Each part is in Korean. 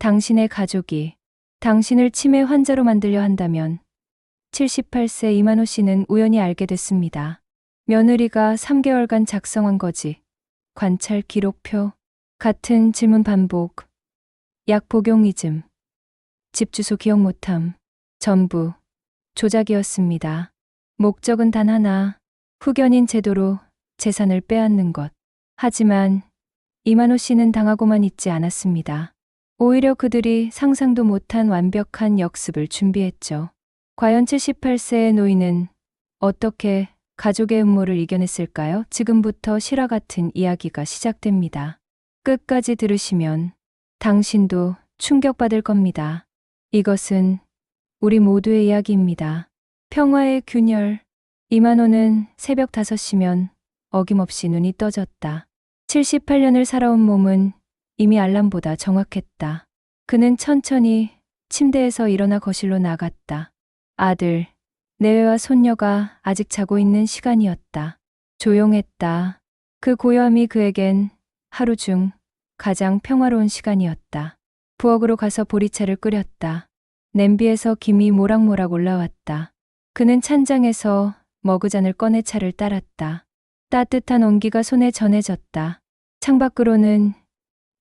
당신의 가족이 당신을 치매 환자로 만들려 한다면 78세 이만호 씨는 우연히 알게 됐습니다. 며느리가 3개월간 작성한 거지. 관찰 기록표, 같은 질문 반복, 약 복용 잊음, 집 주소 기억 못함, 전부 조작이었습니다. 목적은 단 하나, 후견인 제도로 재산을 빼앗는 것. 하지만 이만호 씨는 당하고만 있지 않았습니다. 오히려 그들이 상상도 못한 완벽한 역습을 준비했죠. 과연 78세의 노인은 어떻게 가족의 음모를 이겨냈을까요? 지금부터 실화 같은 이야기가 시작됩니다. 끝까지 들으시면 당신도 충격받을 겁니다. 이것은 우리 모두의 이야기입니다. 평화의 균열. 이만호는 새벽 5시면 어김없이 눈이 떠졌다. 78년을 살아온 몸은 이미 알람보다 정확했다. 그는 천천히 침대에서 일어나 거실로 나갔다. 아들, 내외와 손녀가 아직 자고 있는 시간이었다. 조용했다. 그 고요함이 그에겐 하루 중 가장 평화로운 시간이었다. 부엌으로 가서 보리차를 끓였다. 냄비에서 김이 모락모락 올라왔다. 그는 찬장에서 머그잔을 꺼내 차를 따랐다. 따뜻한 온기가 손에 전해졌다. 창밖으로는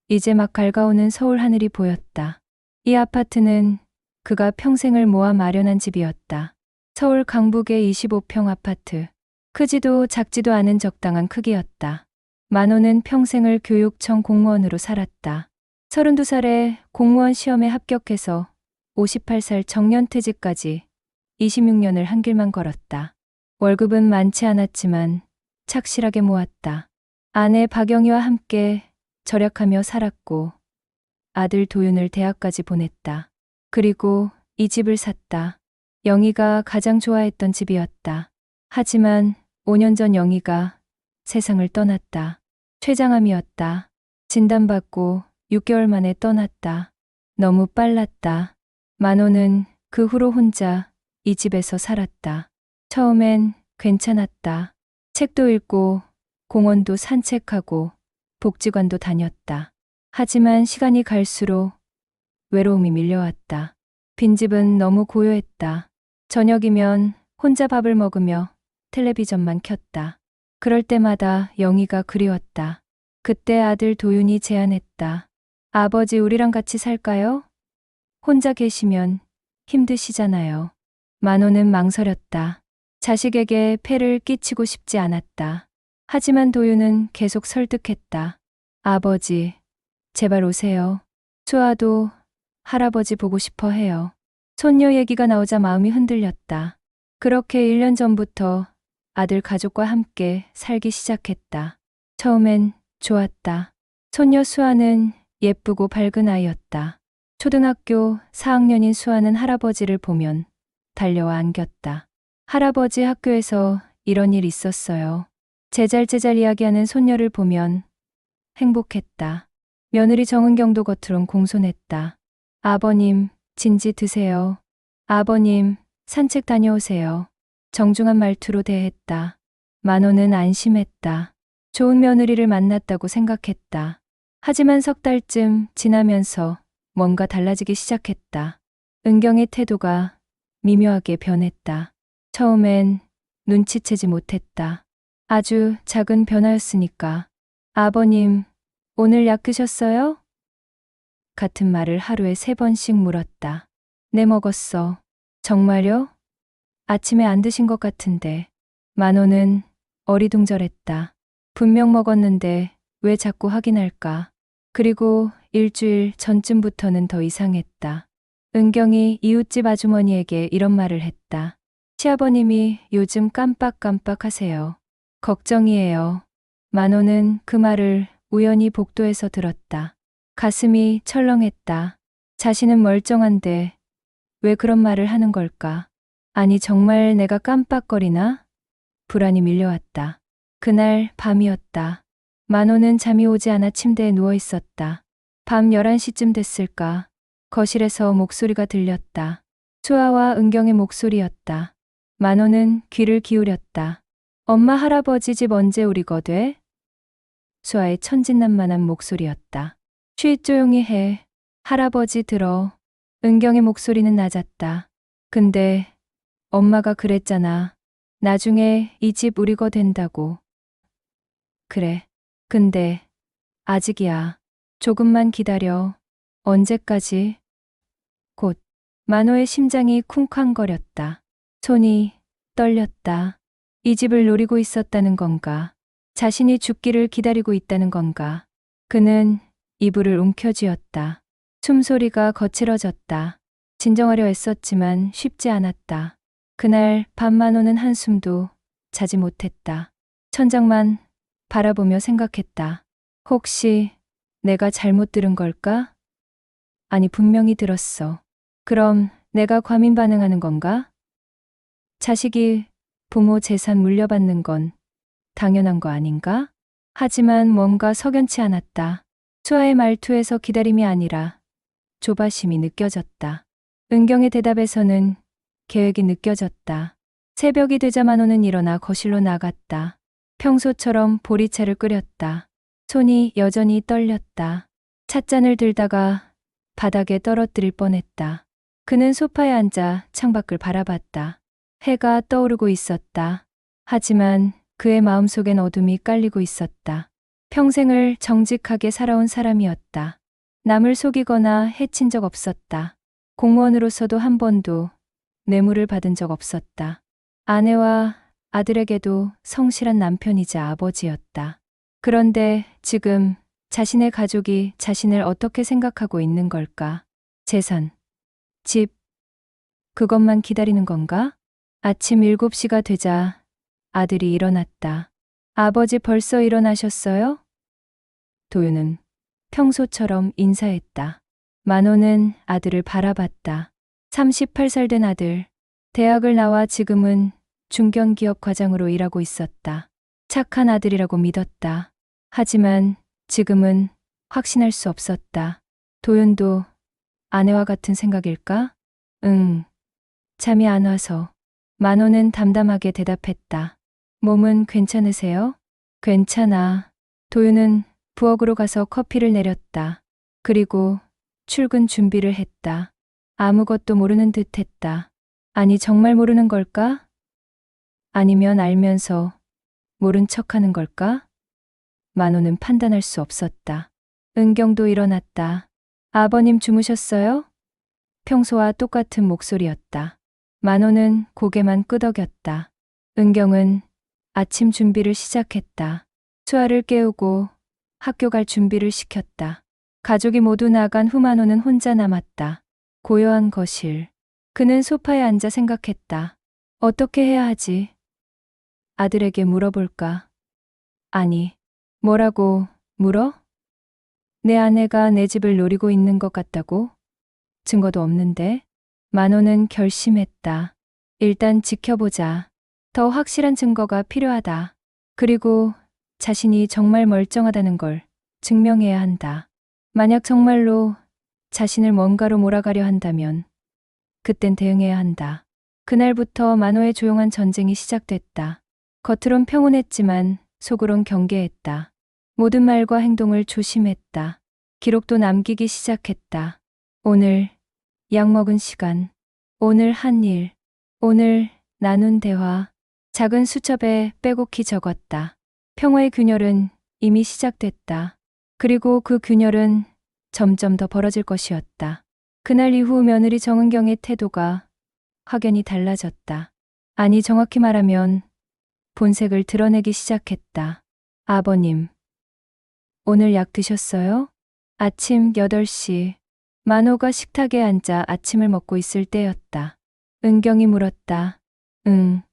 이제 막 밝아오는 서울 하늘이 보였다. 이 아파트는 그가 평생을 모아 마련한 집이었다. 서울 강북의 25평 아파트. 크지도 작지도 않은 적당한 크기였다. 만호는 평생을 교육청 공무원으로 살았다. 32살에 공무원 시험에 합격해서 58살 정년퇴직까지 26년을 한 길만 걸었다. 월급은 많지 않았지만 착실하게 모았다. 아내 박영희와 함께 절약하며 살았고 아들 도윤을 대학까지 보냈다. 그리고 이 집을 샀다. 영희가 가장 좋아했던 집이었다. 하지만 5년 전 영희가 세상을 떠났다. 췌장암이었다. 진단받고 6개월 만에 떠났다. 너무 빨랐다. 만호는 그 후로 혼자 이 집에서 살았다. 처음엔 괜찮았다. 책도 읽고 공원도 산책하고 복지관도 다녔다. 하지만 시간이 갈수록 외로움이 밀려왔다. 빈집은 너무 고요했다. 저녁이면 혼자 밥을 먹으며 텔레비전만 켰다. 그럴 때마다 영희가 그리웠다. 그때 아들 도윤이 제안했다. 아버지, 우리랑 같이 살까요? 혼자 계시면 힘드시잖아요. 만호는 망설였다. 자식에게 폐를 끼치고 싶지 않았다. 하지만 도윤은 계속 설득했다. 아버지, 제발 오세요. 수아도 할아버지 보고 싶어 해요. 손녀 얘기가 나오자 마음이 흔들렸다. 그렇게 1년 전부터 아들 가족과 함께 살기 시작했다. 처음엔 좋았다. 손녀 수아는 예쁘고 밝은 아이였다. 초등학교 4학년인 수아는 할아버지를 보면 달려와 안겼다. 할아버지, 학교에서 이런 일 있었어요. 제잘제잘 이야기하는 손녀를 보면 행복했다. 며느리 정은경도 겉으론 공손했다. 아버님, 진지 드세요. 아버님, 산책 다녀오세요. 정중한 말투로 대했다. 만호는 안심했다. 좋은 며느리를 만났다고 생각했다. 하지만 석 달쯤 지나면서 뭔가 달라지기 시작했다. 은경의 태도가 미묘하게 변했다. 처음엔 눈치채지 못했다. 아주 작은 변화였으니까. 아버님, 오늘 약 드셨어요? 같은 말을 하루에 3번씩 물었다. 네, 먹었어. 정말요? 아침에 안 드신 것 같은데. 만호는 어리둥절했다. 분명 먹었는데 왜 자꾸 확인할까? 그리고 일주일 전쯤부터는 더 이상했다. 은경이 이웃집 아주머니에게 이런 말을 했다. 시아버님이 요즘 깜빡깜빡하세요. 걱정이에요. 만호는 그 말을 우연히 복도에서 들었다. 가슴이 철렁했다. 자신은 멀쩡한데 왜 그런 말을 하는 걸까? 아니, 정말 내가 깜빡거리나? 불안이 밀려왔다. 그날 밤이었다. 만호는 잠이 오지 않아 침대에 누워 있었다. 밤 11시쯤 됐을까? 거실에서 목소리가 들렸다. 수아와 은경의 목소리였다. 만호는 귀를 기울였다. 엄마, 할아버지 집 언제 오리거돼? 수아의 천진난만한 목소리였다. 쉬, 조용히 해. 할아버지 들어. 은경의 목소리는 낮았다. 근데 엄마가 그랬잖아. 나중에 이 집 우리 거 된다고. 그래. 근데 아직이야. 조금만 기다려. 언제까지? 곧. 만호의 심장이 쿵쾅거렸다. 손이 떨렸다. 이 집을 노리고 있었다는 건가? 자신이 죽기를 기다리고 있다는 건가? 그는 이불을 움켜쥐었다. 숨소리가 거칠어졌다. 진정하려 애썼지만 쉽지 않았다. 그날 밤 만호는 한숨도 자지 못했다. 천장만 바라보며 생각했다. 혹시 내가 잘못 들은 걸까? 아니, 분명히 들었어. 그럼 내가 과민 반응하는 건가? 자식이 부모 재산 물려받는 건 당연한 거 아닌가? 하지만 뭔가 석연치 않았다. 수아의 말투에서 기다림이 아니라 조바심이 느껴졌다. 은경의 대답에서는 계획이 느껴졌다. 새벽이 되자 만호는 일어나 거실로 나갔다. 평소처럼 보리차를 끓였다. 손이 여전히 떨렸다. 찻잔을 들다가 바닥에 떨어뜨릴 뻔했다. 그는 소파에 앉아 창밖을 바라봤다. 해가 떠오르고 있었다. 하지만 그의 마음속엔 어둠이 깔리고 있었다. 평생을 정직하게 살아온 사람이었다. 남을 속이거나 해친 적 없었다. 공무원으로서도 한 번도 뇌물을 받은 적 없었다. 아내와 아들에게도 성실한 남편이자 아버지였다. 그런데 지금 자신의 가족이 자신을 어떻게 생각하고 있는 걸까? 재산, 집, 그것만 기다리는 건가? 아침 7시가 되자 아들이 일어났다. 아버지 벌써 일어나셨어요? 도윤은 평소처럼 인사했다. 만호는 아들을 바라봤다. 38살 된 아들. 대학을 나와 지금은 중견기업 과장으로 일하고 있었다. 착한 아들이라고 믿었다. 하지만 지금은 확신할 수 없었다. 도윤도 아내와 같은 생각일까? 응. 잠이 안 와서. 만호는 담담하게 대답했다. 몸은 괜찮으세요? 괜찮아. 도윤은 부엌으로 가서 커피를 내렸다. 그리고 출근 준비를 했다. 아무것도 모르는 듯 했다. 아니, 정말 모르는 걸까? 아니면 알면서 모른 척하는 걸까? 만호는 판단할 수 없었다. 은경도 일어났다. 아버님 주무셨어요? 평소와 똑같은 목소리였다. 만호는 고개만 끄덕였다. 은경은 아침 준비를 시작했다. 수아를 깨우고 학교 갈 준비를 시켰다. 가족이 모두 나간 후 만호는 혼자 남았다. 고요한 거실. 그는 소파에 앉아 생각했다. 어떻게 해야 하지? 아들에게 물어볼까? 아니, 뭐라고 물어? 내 아내가 내 집을 노리고 있는 것 같다고? 증거도 없는데? 만호는 결심했다. 일단 지켜보자. 더 확실한 증거가 필요하다. 그리고 자신이 정말 멀쩡하다는 걸 증명해야 한다. 만약 정말로 자신을 뭔가로 몰아가려 한다면 그땐 대응해야 한다. 그날부터 만호의 조용한 전쟁이 시작됐다. 겉으론 평온했지만 속으론 경계했다. 모든 말과 행동을 조심했다. 기록도 남기기 시작했다. 오늘 약 먹은 시간, 오늘 한 일, 오늘 나눈 대화, 작은 수첩에 빼곡히 적었다. 평화의 균열은 이미 시작됐다. 그리고 그 균열은 점점 더 벌어질 것이었다. 그날 이후 며느리 정은경의 태도가 확연히 달라졌다. 아니, 정확히 말하면 본색을 드러내기 시작했다. 아버님, 오늘 약 드셨어요? 아침 8시. 만호가 식탁에 앉아 아침을 먹고 있을 때였다. 은경이 물었다. 응,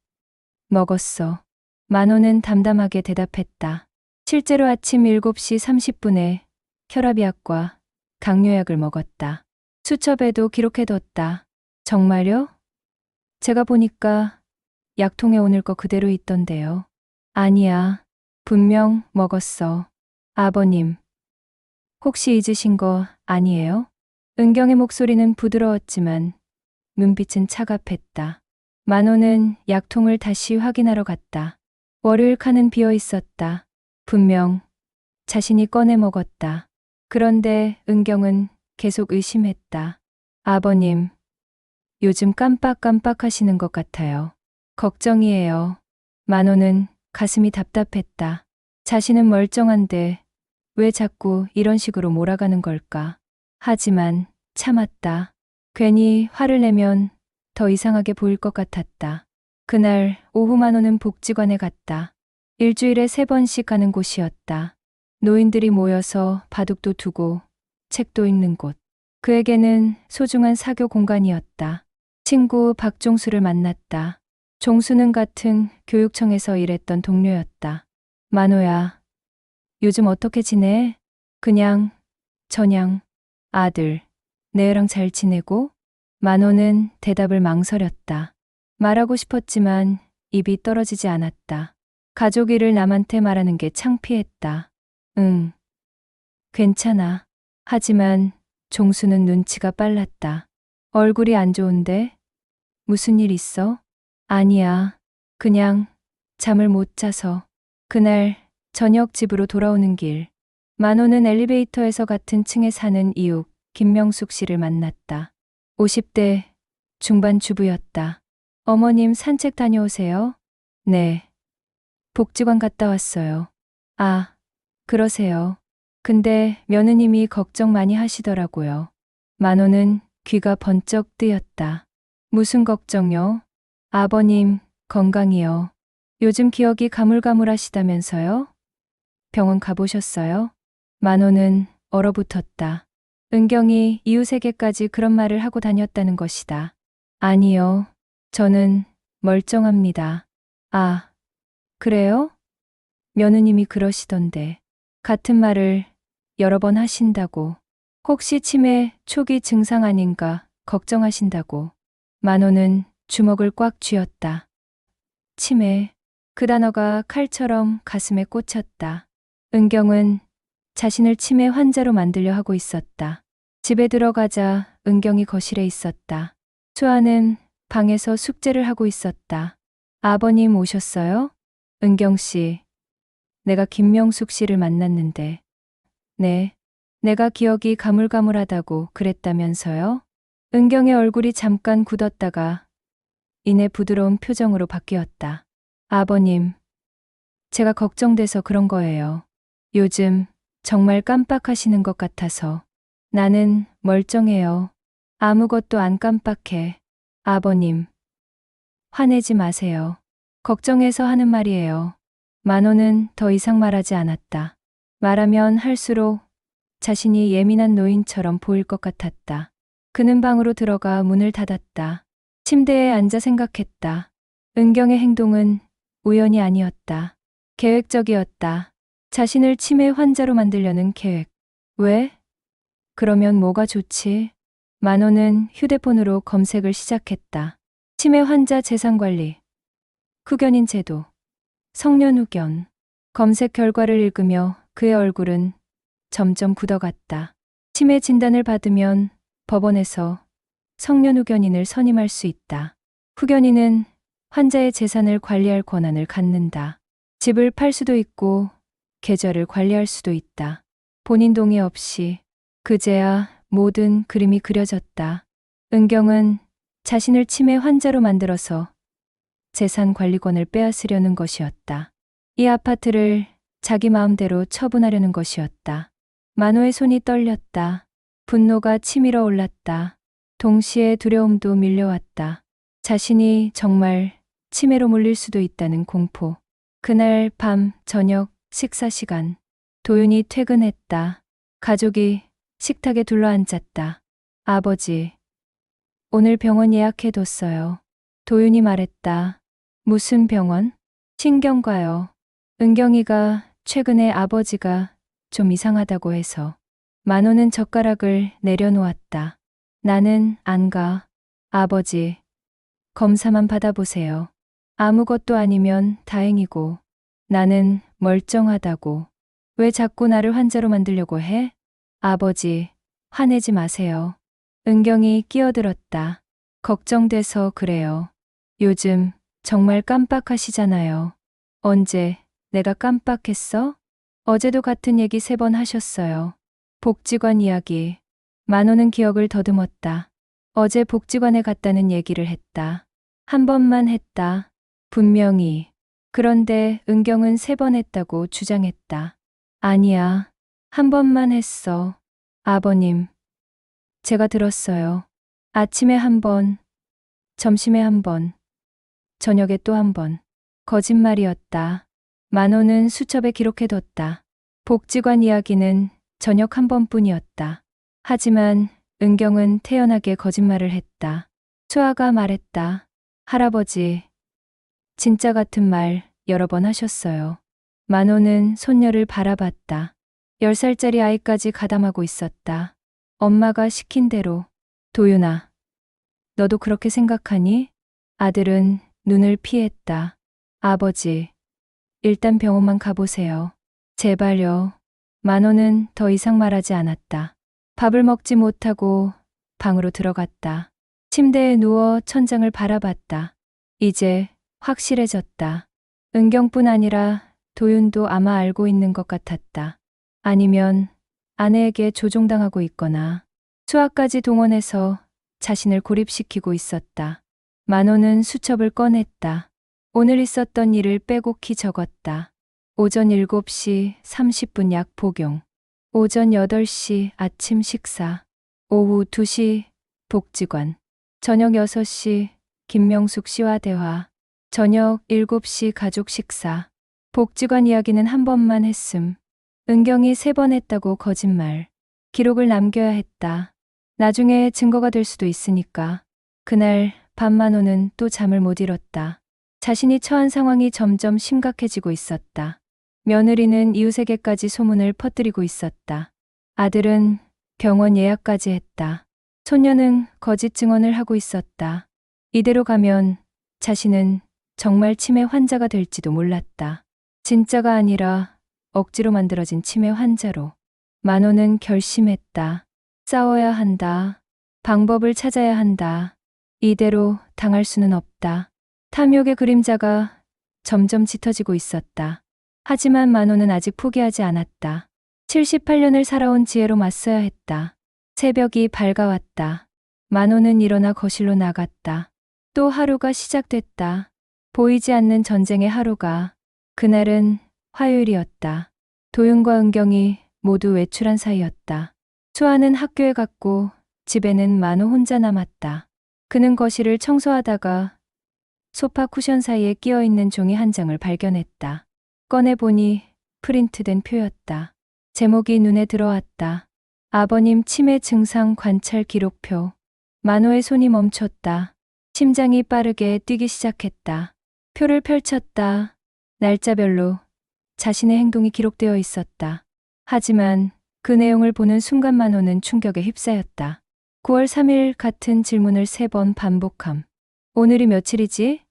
먹었어. 만호는 담담하게 대답했다. 실제로 아침 7시 30분에 혈압약과 당뇨약을 먹었다. 수첩에도 기록해뒀다. 정말요? 제가 보니까 약통에 오늘 거 그대로 있던데요. 아니야. 분명 먹었어. 아버님, 혹시 잊으신 거 아니에요? 은경의 목소리는 부드러웠지만 눈빛은 차갑했다. 만호는 약통을 다시 확인하러 갔다. 월요일 칸은 비어 있었다. 분명 자신이 꺼내 먹었다. 그런데 은경은 계속 의심했다. 아버님, 요즘 깜빡깜빡 하시는 것 같아요. 걱정이에요. 만호는 가슴이 답답했다. 자신은 멀쩡한데 왜 자꾸 이런 식으로 몰아가는 걸까? 하지만 참았다. 괜히 화를 내면 더 이상하게 보일 것 같았다. 그날 오후 만호는 복지관에 갔다. 일주일에 3번씩 가는 곳이었다. 노인들이 모여서 바둑도 두고 책도 읽는 곳. 그에게는 소중한 사교 공간이었다. 친구 박종수를 만났다. 종수는 같은 교육청에서 일했던 동료였다. 만호야, 요즘 어떻게 지내? 그냥, 저냥, 아들, 내애랑 잘 지내고? 만호는 대답을 망설였다. 말하고 싶었지만 입이 떨어지지 않았다. 가족 일을 남한테 말하는 게 창피했다. 응, 괜찮아. 하지만 종수는 눈치가 빨랐다. 얼굴이 안 좋은데? 무슨 일 있어? 아니야. 그냥 잠을 못 자서. 그날 저녁 집으로 돌아오는 길. 만호는 엘리베이터에서 같은 층에 사는 이웃 김명숙 씨를 만났다. 50대 중반 주부였다. 어머님 산책 다녀오세요? 네. 복지관 갔다 왔어요. 아, 그러세요. 근데 며느님이 걱정 많이 하시더라고요. 만호는 귀가 번쩍 뜨였다. 무슨 걱정요? 아버님 건강이요. 요즘 기억이 가물가물하시다면서요? 병원 가보셨어요? 만호는 얼어붙었다. 은경이 이웃에게까지 그런 말을 하고 다녔다는 것이다. 아니요. 저는 멀쩡합니다. 아, 그래요? 며느님이 그러시던데. 같은 말을 여러 번 하신다고. 혹시 치매 초기 증상 아닌가 걱정하신다고. 만호는 주먹을 꽉 쥐었다. 치매. 그 단어가 칼처럼 가슴에 꽂혔다. 은경은 자신을 치매 환자로 만들려 하고 있었다. 집에 들어가자 은경이 거실에 있었다. 수아는 방에서 숙제를 하고 있었다. 아버님 오셨어요? 은경 씨, 내가 김명숙 씨를 만났는데. 네, 내가 기억이 가물가물하다고 그랬다면서요? 은경의 얼굴이 잠깐 굳었다가 이내 부드러운 표정으로 바뀌었다. 아버님, 제가 걱정돼서 그런 거예요. 요즘 정말 깜빡하시는 것 같아서. 나는 멀쩡해요. 아무것도 안 깜빡해. 아버님, 화내지 마세요. 걱정해서 하는 말이에요. 만호는 더 이상 말하지 않았다. 말하면 할수록 자신이 예민한 노인처럼 보일 것 같았다. 그는 방으로 들어가 문을 닫았다. 침대에 앉아 생각했다. 은경의 행동은 우연이 아니었다. 계획적이었다. 자신을 치매 환자로 만들려는 계획. 왜? 그러면 뭐가 좋지? 만호는 휴대폰으로 검색을 시작했다. 치매 환자 재산관리, 후견인 제도, 성년 후견. 검색 결과를 읽으며 그의 얼굴은 점점 굳어갔다. 치매 진단을 받으면 법원에서 성년 후견인을 선임할 수 있다. 후견인은 환자의 재산을 관리할 권한을 갖는다. 집을 팔 수도 있고 계좌를 관리할 수도 있다. 본인 동의 없이. 그제야 모든 그림이 그려졌다. 은경은 자신을 치매 환자로 만들어서 재산 관리권을 빼앗으려는 것이었다. 이 아파트를 자기 마음대로 처분하려는 것이었다. 만호의 손이 떨렸다. 분노가 치밀어 올랐다. 동시에 두려움도 밀려왔다. 자신이 정말 치매로 몰릴 수도 있다는 공포. 그날 밤 저녁 식사 시간. 도윤이 퇴근했다. 가족이 식탁에 둘러앉았다. 아버지, 오늘 병원 예약해뒀어요. 도윤이 말했다. 무슨 병원? 신경과요. 은경이가 최근에 아버지가 좀 이상하다고 해서. 만호는 젓가락을 내려놓았다. 나는 안 가. 아버지, 검사만 받아보세요. 아무것도 아니면 다행이고 나는 멀쩡하다고. 왜 자꾸 나를 환자로 만들려고 해? 아버지, 화내지 마세요. 은경이 끼어들었다. 걱정돼서 그래요. 요즘 정말 깜빡하시잖아요. 언제 내가 깜빡했어? 어제도 같은 얘기 3번 하셨어요. 복지관 이야기. 만호는 기억을 더듬었다. 어제 복지관에 갔다는 얘기를 했다. 한 번만 했다. 분명히. 그런데 은경은 3번 했다고 주장했다. 아니야. 한 번만 했어. 아버님. 제가 들었어요. 아침에 한 번, 점심에 한 번, 저녁에 또 한 번. 거짓말이었다. 만호는 수첩에 기록해뒀다. 복지관 이야기는 저녁 한 번뿐이었다. 하지만 은경은 태연하게 거짓말을 했다. 수아가 말했다. 할아버지, 진짜 같은 말 여러 번 하셨어요. 만호는 손녀를 바라봤다. 10살짜리 아이까지 가담하고 있었다. 엄마가 시킨 대로. 도윤아, 너도 그렇게 생각하니? 아들은 눈을 피했다. 아버지, 일단 병원만 가보세요. 제발요. 만호는 더 이상 말하지 않았다. 밥을 먹지 못하고 방으로 들어갔다. 침대에 누워 천장을 바라봤다. 이제 확실해졌다. 은경뿐 아니라 도윤도 아마 알고 있는 것 같았다. 아니면 아내에게 조종당하고 있거나 수아까지 동원해서 자신을 고립시키고 있었다. 만호는 수첩을 꺼냈다. 오늘 있었던 일을 빼곡히 적었다. 오전 7시 30분 약 복용. 오전 8시 아침 식사. 오후 2시 복지관. 저녁 6시 김명숙 씨와 대화. 저녁 7시 가족 식사. 복지관 이야기는 한 번만 했음. 은경이 3번 했다고 거짓말. 기록을 남겨야 했다. 나중에 증거가 될 수도 있으니까. 그날 밤 만호는 또 잠을 못 이뤘다. 자신이 처한 상황이 점점 심각해지고 있었다. 며느리는 이웃에게까지 소문을 퍼뜨리고 있었다. 아들은 병원 예약까지 했다. 손녀는 거짓 증언을 하고 있었다. 이대로 가면 자신은 정말 치매 환자가 될지도 몰랐다. 진짜가 아니라 억지로 만들어진 치매 환자로. 만호는 결심했다. 싸워야 한다. 방법을 찾아야 한다. 이대로 당할 수는 없다. 탐욕의 그림자가 점점 짙어지고 있었다. 하지만 만호는 아직 포기하지 않았다. 78년을 살아온 지혜로 맞서야 했다. 새벽이 밝아왔다. 만호는 일어나 거실로 나갔다. 또 하루가 시작됐다. 보이지 않는 전쟁의 하루가. 그날은 화요일이었다. 도윤과 은경이 모두 외출한 사이였다. 수아는 학교에 갔고 집에는 만호 혼자 남았다. 그는 거실을 청소하다가 소파 쿠션 사이에 끼어있는 종이 한 장을 발견했다. 꺼내보니 프린트된 표였다. 제목이 눈에 들어왔다. 아버님 치매 증상 관찰 기록표. 만호의 손이 멈췄다. 심장이 빠르게 뛰기 시작했다. 표를 펼쳤다. 날짜별로 자신의 행동이 기록되어 있었다. 하지만 그 내용을 보는 순간 만호는 충격에 휩싸였다. 9월 3일 같은 질문을 3번 반복함. 오늘이 며칠이지?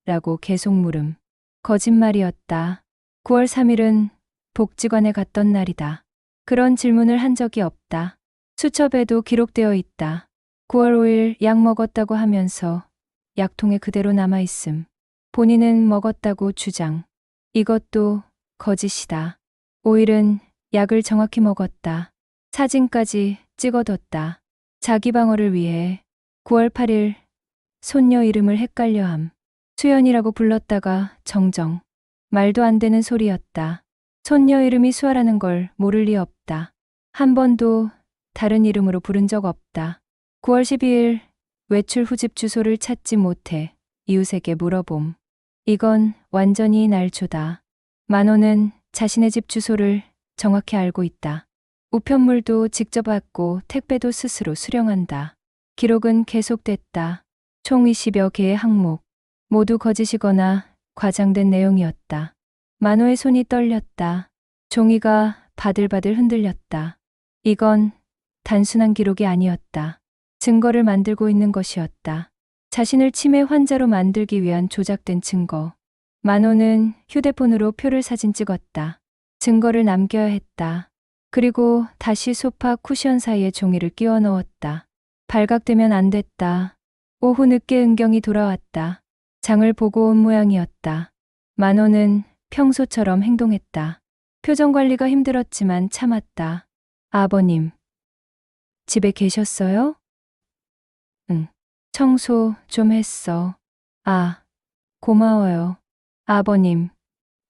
라고 계속 물음. 거짓말이었다. 9월 3일은 복지관에 갔던 날이다. 그런 질문을 한 적이 없다. 수첩에도 기록되어 있다. 9월 5일 약 먹었다고 하면서 약통에 그대로 남아있음. 본인은 먹었다고 주장. 이것도 거짓이다. 5일은 약을 정확히 먹었다. 사진까지 찍어뒀다. 자기 방어를 위해. 9월 8일 손녀 이름을 헷갈려함. 수연이라고 불렀다가 정정. 말도 안 되는 소리였다. 손녀 이름이 수아라는 걸 모를 리 없다. 한 번도 다른 이름으로 부른 적 없다. 9월 12일 외출 후 집 주소를 찾지 못해 이웃에게 물어봄. 이건 완전히 날조다. 만호는 자신의 집 주소를 정확히 알고 있다. 우편물도 직접 받고 택배도 스스로 수령한다. 기록은 계속됐다. 총 20여 개의 항목. 모두 거짓이거나 과장된 내용이었다. 만호의 손이 떨렸다. 종이가 바들바들 흔들렸다. 이건 단순한 기록이 아니었다. 증거를 만들고 있는 것이었다. 자신을 치매 환자로 만들기 위한 조작된 증거. 만호는 휴대폰으로 표를 사진 찍었다. 증거를 남겨야 했다. 그리고 다시 소파 쿠션 사이에 종이를 끼워 넣었다. 발각되면 안 됐다. 오후 늦게 은경이 돌아왔다. 장을 보고 온 모양이었다. 만호는 평소처럼 행동했다. 표정 관리가 힘들었지만 참았다. 아버님, 집에 계셨어요? 응. 청소 좀 했어. 아, 고마워요. 아버님,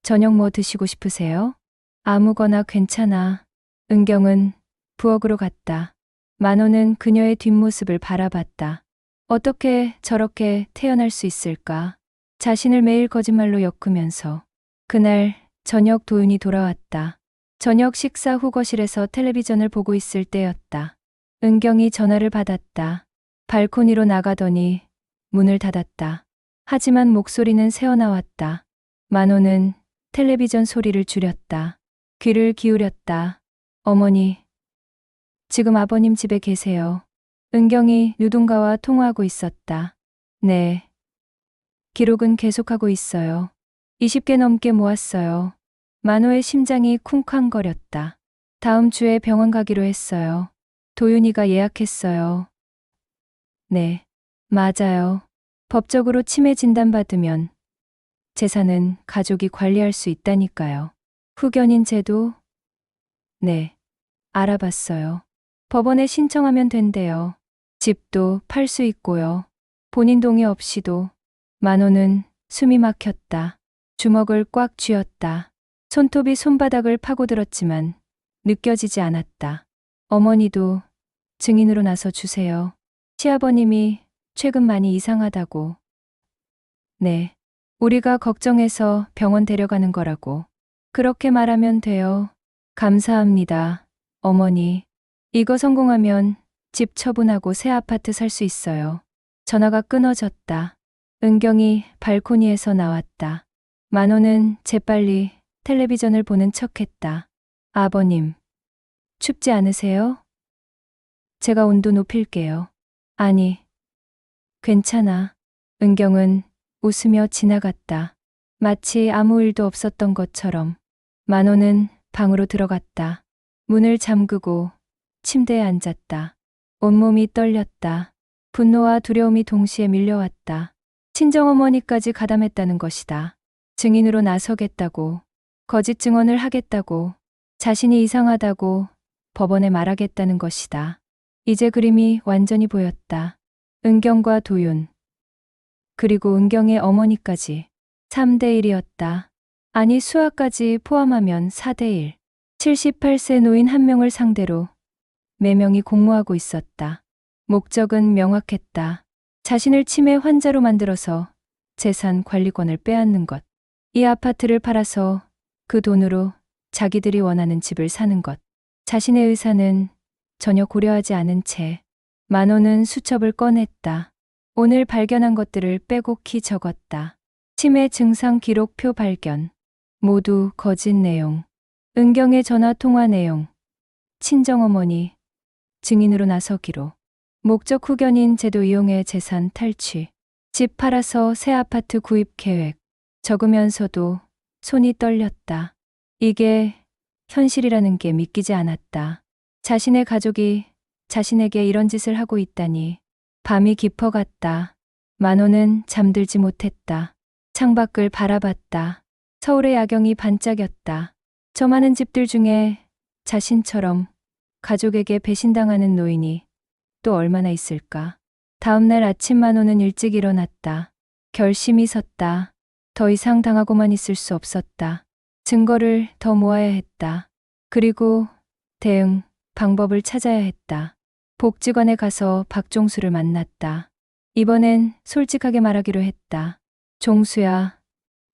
저녁 뭐 드시고 싶으세요? 아무거나 괜찮아. 은경은 부엌으로 갔다. 만호는 그녀의 뒷모습을 바라봤다. 어떻게 저렇게 태어날 수 있을까? 자신을 매일 거짓말로 엮으면서. 그날 저녁 도윤이 돌아왔다. 저녁 식사 후 거실에서 텔레비전을 보고 있을 때였다. 은경이 전화를 받았다. 발코니로 나가더니 문을 닫았다. 하지만 목소리는 새어나왔다. 만호는 텔레비전 소리를 줄였다. 귀를 기울였다. 어머니, 지금 아버님 집에 계세요. 은경이 누군가와 통화하고 있었다. 네. 기록은 계속하고 있어요. 20개 넘게 모았어요. 만호의 심장이 쿵쾅거렸다. 다음 주에 병원 가기로 했어요. 도윤이가 예약했어요. 네. 맞아요. 법적으로 치매 진단받으면 재산은 가족이 관리할 수 있다니까요. 후견인 제도? 네. 알아봤어요. 법원에 신청하면 된대요. 집도 팔 수 있고요. 본인 동의 없이도. 만호는 숨이 막혔다. 주먹을 꽉 쥐었다. 손톱이 손바닥을 파고들었지만 느껴지지 않았다. 어머니도 증인으로 나서 주세요. 시아버님이 최근 많이 이상하다고. 네. 우리가 걱정해서 병원 데려가는 거라고. 그렇게 말하면 돼요. 감사합니다. 어머니. 이거 성공하면 집 처분하고 새 아파트 살 수 있어요. 전화가 끊어졌다. 은경이 발코니에서 나왔다. 만호는 재빨리 텔레비전을 보는 척했다. 아버님, 춥지 않으세요? 제가 온도 높일게요. 아니, 괜찮아. 은경은 웃으며 지나갔다. 마치 아무 일도 없었던 것처럼. 만호는 방으로 들어갔다. 문을 잠그고 침대에 앉았다. 온몸이 떨렸다. 분노와 두려움이 동시에 밀려왔다. 친정어머니까지 가담했다는 것이다. 증인으로 나서겠다고, 거짓 증언을 하겠다고, 자신이 이상하다고 법원에 말하겠다는 것이다. 이제 그림이 완전히 보였다. 은경과 도윤, 그리고 은경의 어머니까지 3대 1이었다. 아니 수아까지 포함하면 4대 1. 78세 노인 한 명을 상대로 4명이 공모하고 있었다. 목적은 명확했다. 자신을 치매 환자로 만들어서 재산 관리권을 빼앗는 것. 이 아파트를 팔아서 그 돈으로 자기들이 원하는 집을 사는 것. 자신의 의사는 전혀 고려하지 않은 채 만호는 수첩을 꺼냈다. 오늘 발견한 것들을 빼곡히 적었다. 치매 증상 기록표 발견. 모두 거짓 내용. 은경의 전화 통화 내용. 친정어머니 증인으로 나서기로. 목적 후견인 제도 이용해 재산 탈취. 집 팔아서 새 아파트 구입 계획. 적으면서도 손이 떨렸다. 이게 현실이라는 게 믿기지 않았다. 자신의 가족이 자신에게 이런 짓을 하고 있다니. 밤이 깊어갔다. 만호는 잠들지 못했다. 창밖을 바라봤다. 서울의 야경이 반짝였다. 저 많은 집들 중에 자신처럼 가족에게 배신당하는 노인이 또 얼마나 있을까. 다음 날 아침 만호는 일찍 일어났다. 결심이 섰다. 더 이상 당하고만 있을 수 없었다. 증거를 더 모아야 했다. 그리고 대응 방법을 찾아야 했다. 복지관에 가서 박종수를 만났다. 이번엔 솔직하게 말하기로 했다. 종수야,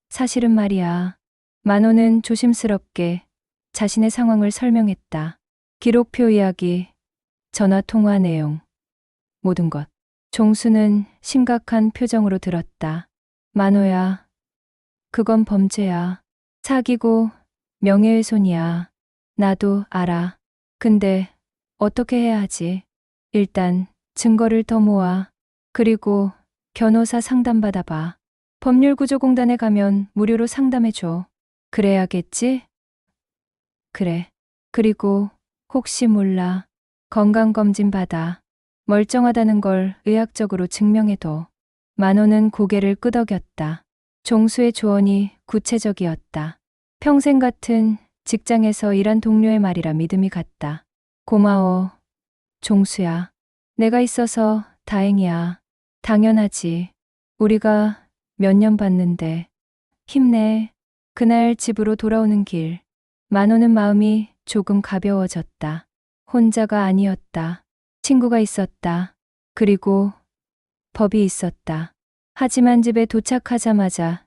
사실은 말이야. 만호는 조심스럽게 자신의 상황을 설명했다. 기록표 이야기, 전화 통화 내용, 모든 것. 종수는 심각한 표정으로 들었다. 만호야, 그건 범죄야. 사기고 명예훼손이야. 나도 알아. 근데 어떻게 해야 하지? 일단 증거를 더 모아. 그리고 변호사 상담받아봐. 법률구조공단에 가면 무료로 상담해줘. 그래야겠지? 그래. 그리고 혹시 몰라. 건강검진 받아. 멀쩡하다는 걸 의학적으로 증명해둬. 만호는 고개를 끄덕였다. 종수의 조언이 구체적이었다. 평생 같은 직장에서 일한 동료의 말이라 믿음이 갔다. 고마워. 종수야. 내가 있어서 다행이야. 당연하지. 우리가 몇 년 봤는데. 힘내. 그날 집으로 돌아오는 길. 만호는 마음이 조금 가벼워졌다. 혼자가 아니었다. 친구가 있었다. 그리고 법이 있었다. 하지만 집에 도착하자마자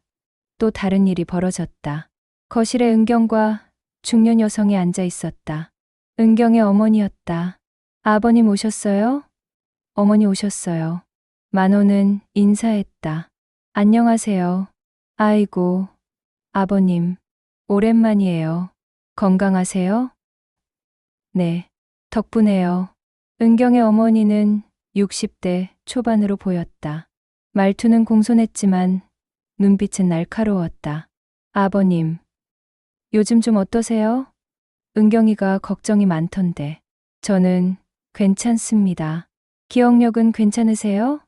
또 다른 일이 벌어졌다. 거실에 은경과 중년 여성이 앉아 있었다. 은경의 어머니였다. 아버님 오셨어요? 어머니 오셨어요. 만호는 인사했다. 안녕하세요. 아이고, 아버님, 오랜만이에요. 건강하세요? 네, 덕분에요. 은경의 어머니는 60대 초반으로 보였다. 말투는 공손했지만 눈빛은 날카로웠다. 아버님, 요즘 좀 어떠세요? 은경이가 걱정이 많던데. 저는 괜찮습니다. 기억력은 괜찮으세요?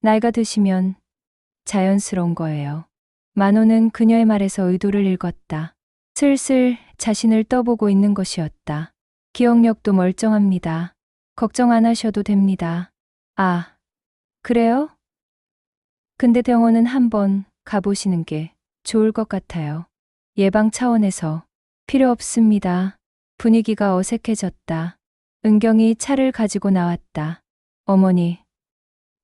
나이가 드시면 자연스러운 거예요. 만호는 그녀의 말에서 의도를 읽었다. 슬슬 자신을 떠보고 있는 것이었다. 기억력도 멀쩡합니다. 걱정 안 하셔도 됩니다. 아, 그래요? 근데 병원은 한번 가보시는 게 좋을 것 같아요. 예방 차원에서. 필요 없습니다. 분위기가 어색해졌다. 은경이 차를 가지고 나왔다. 어머니,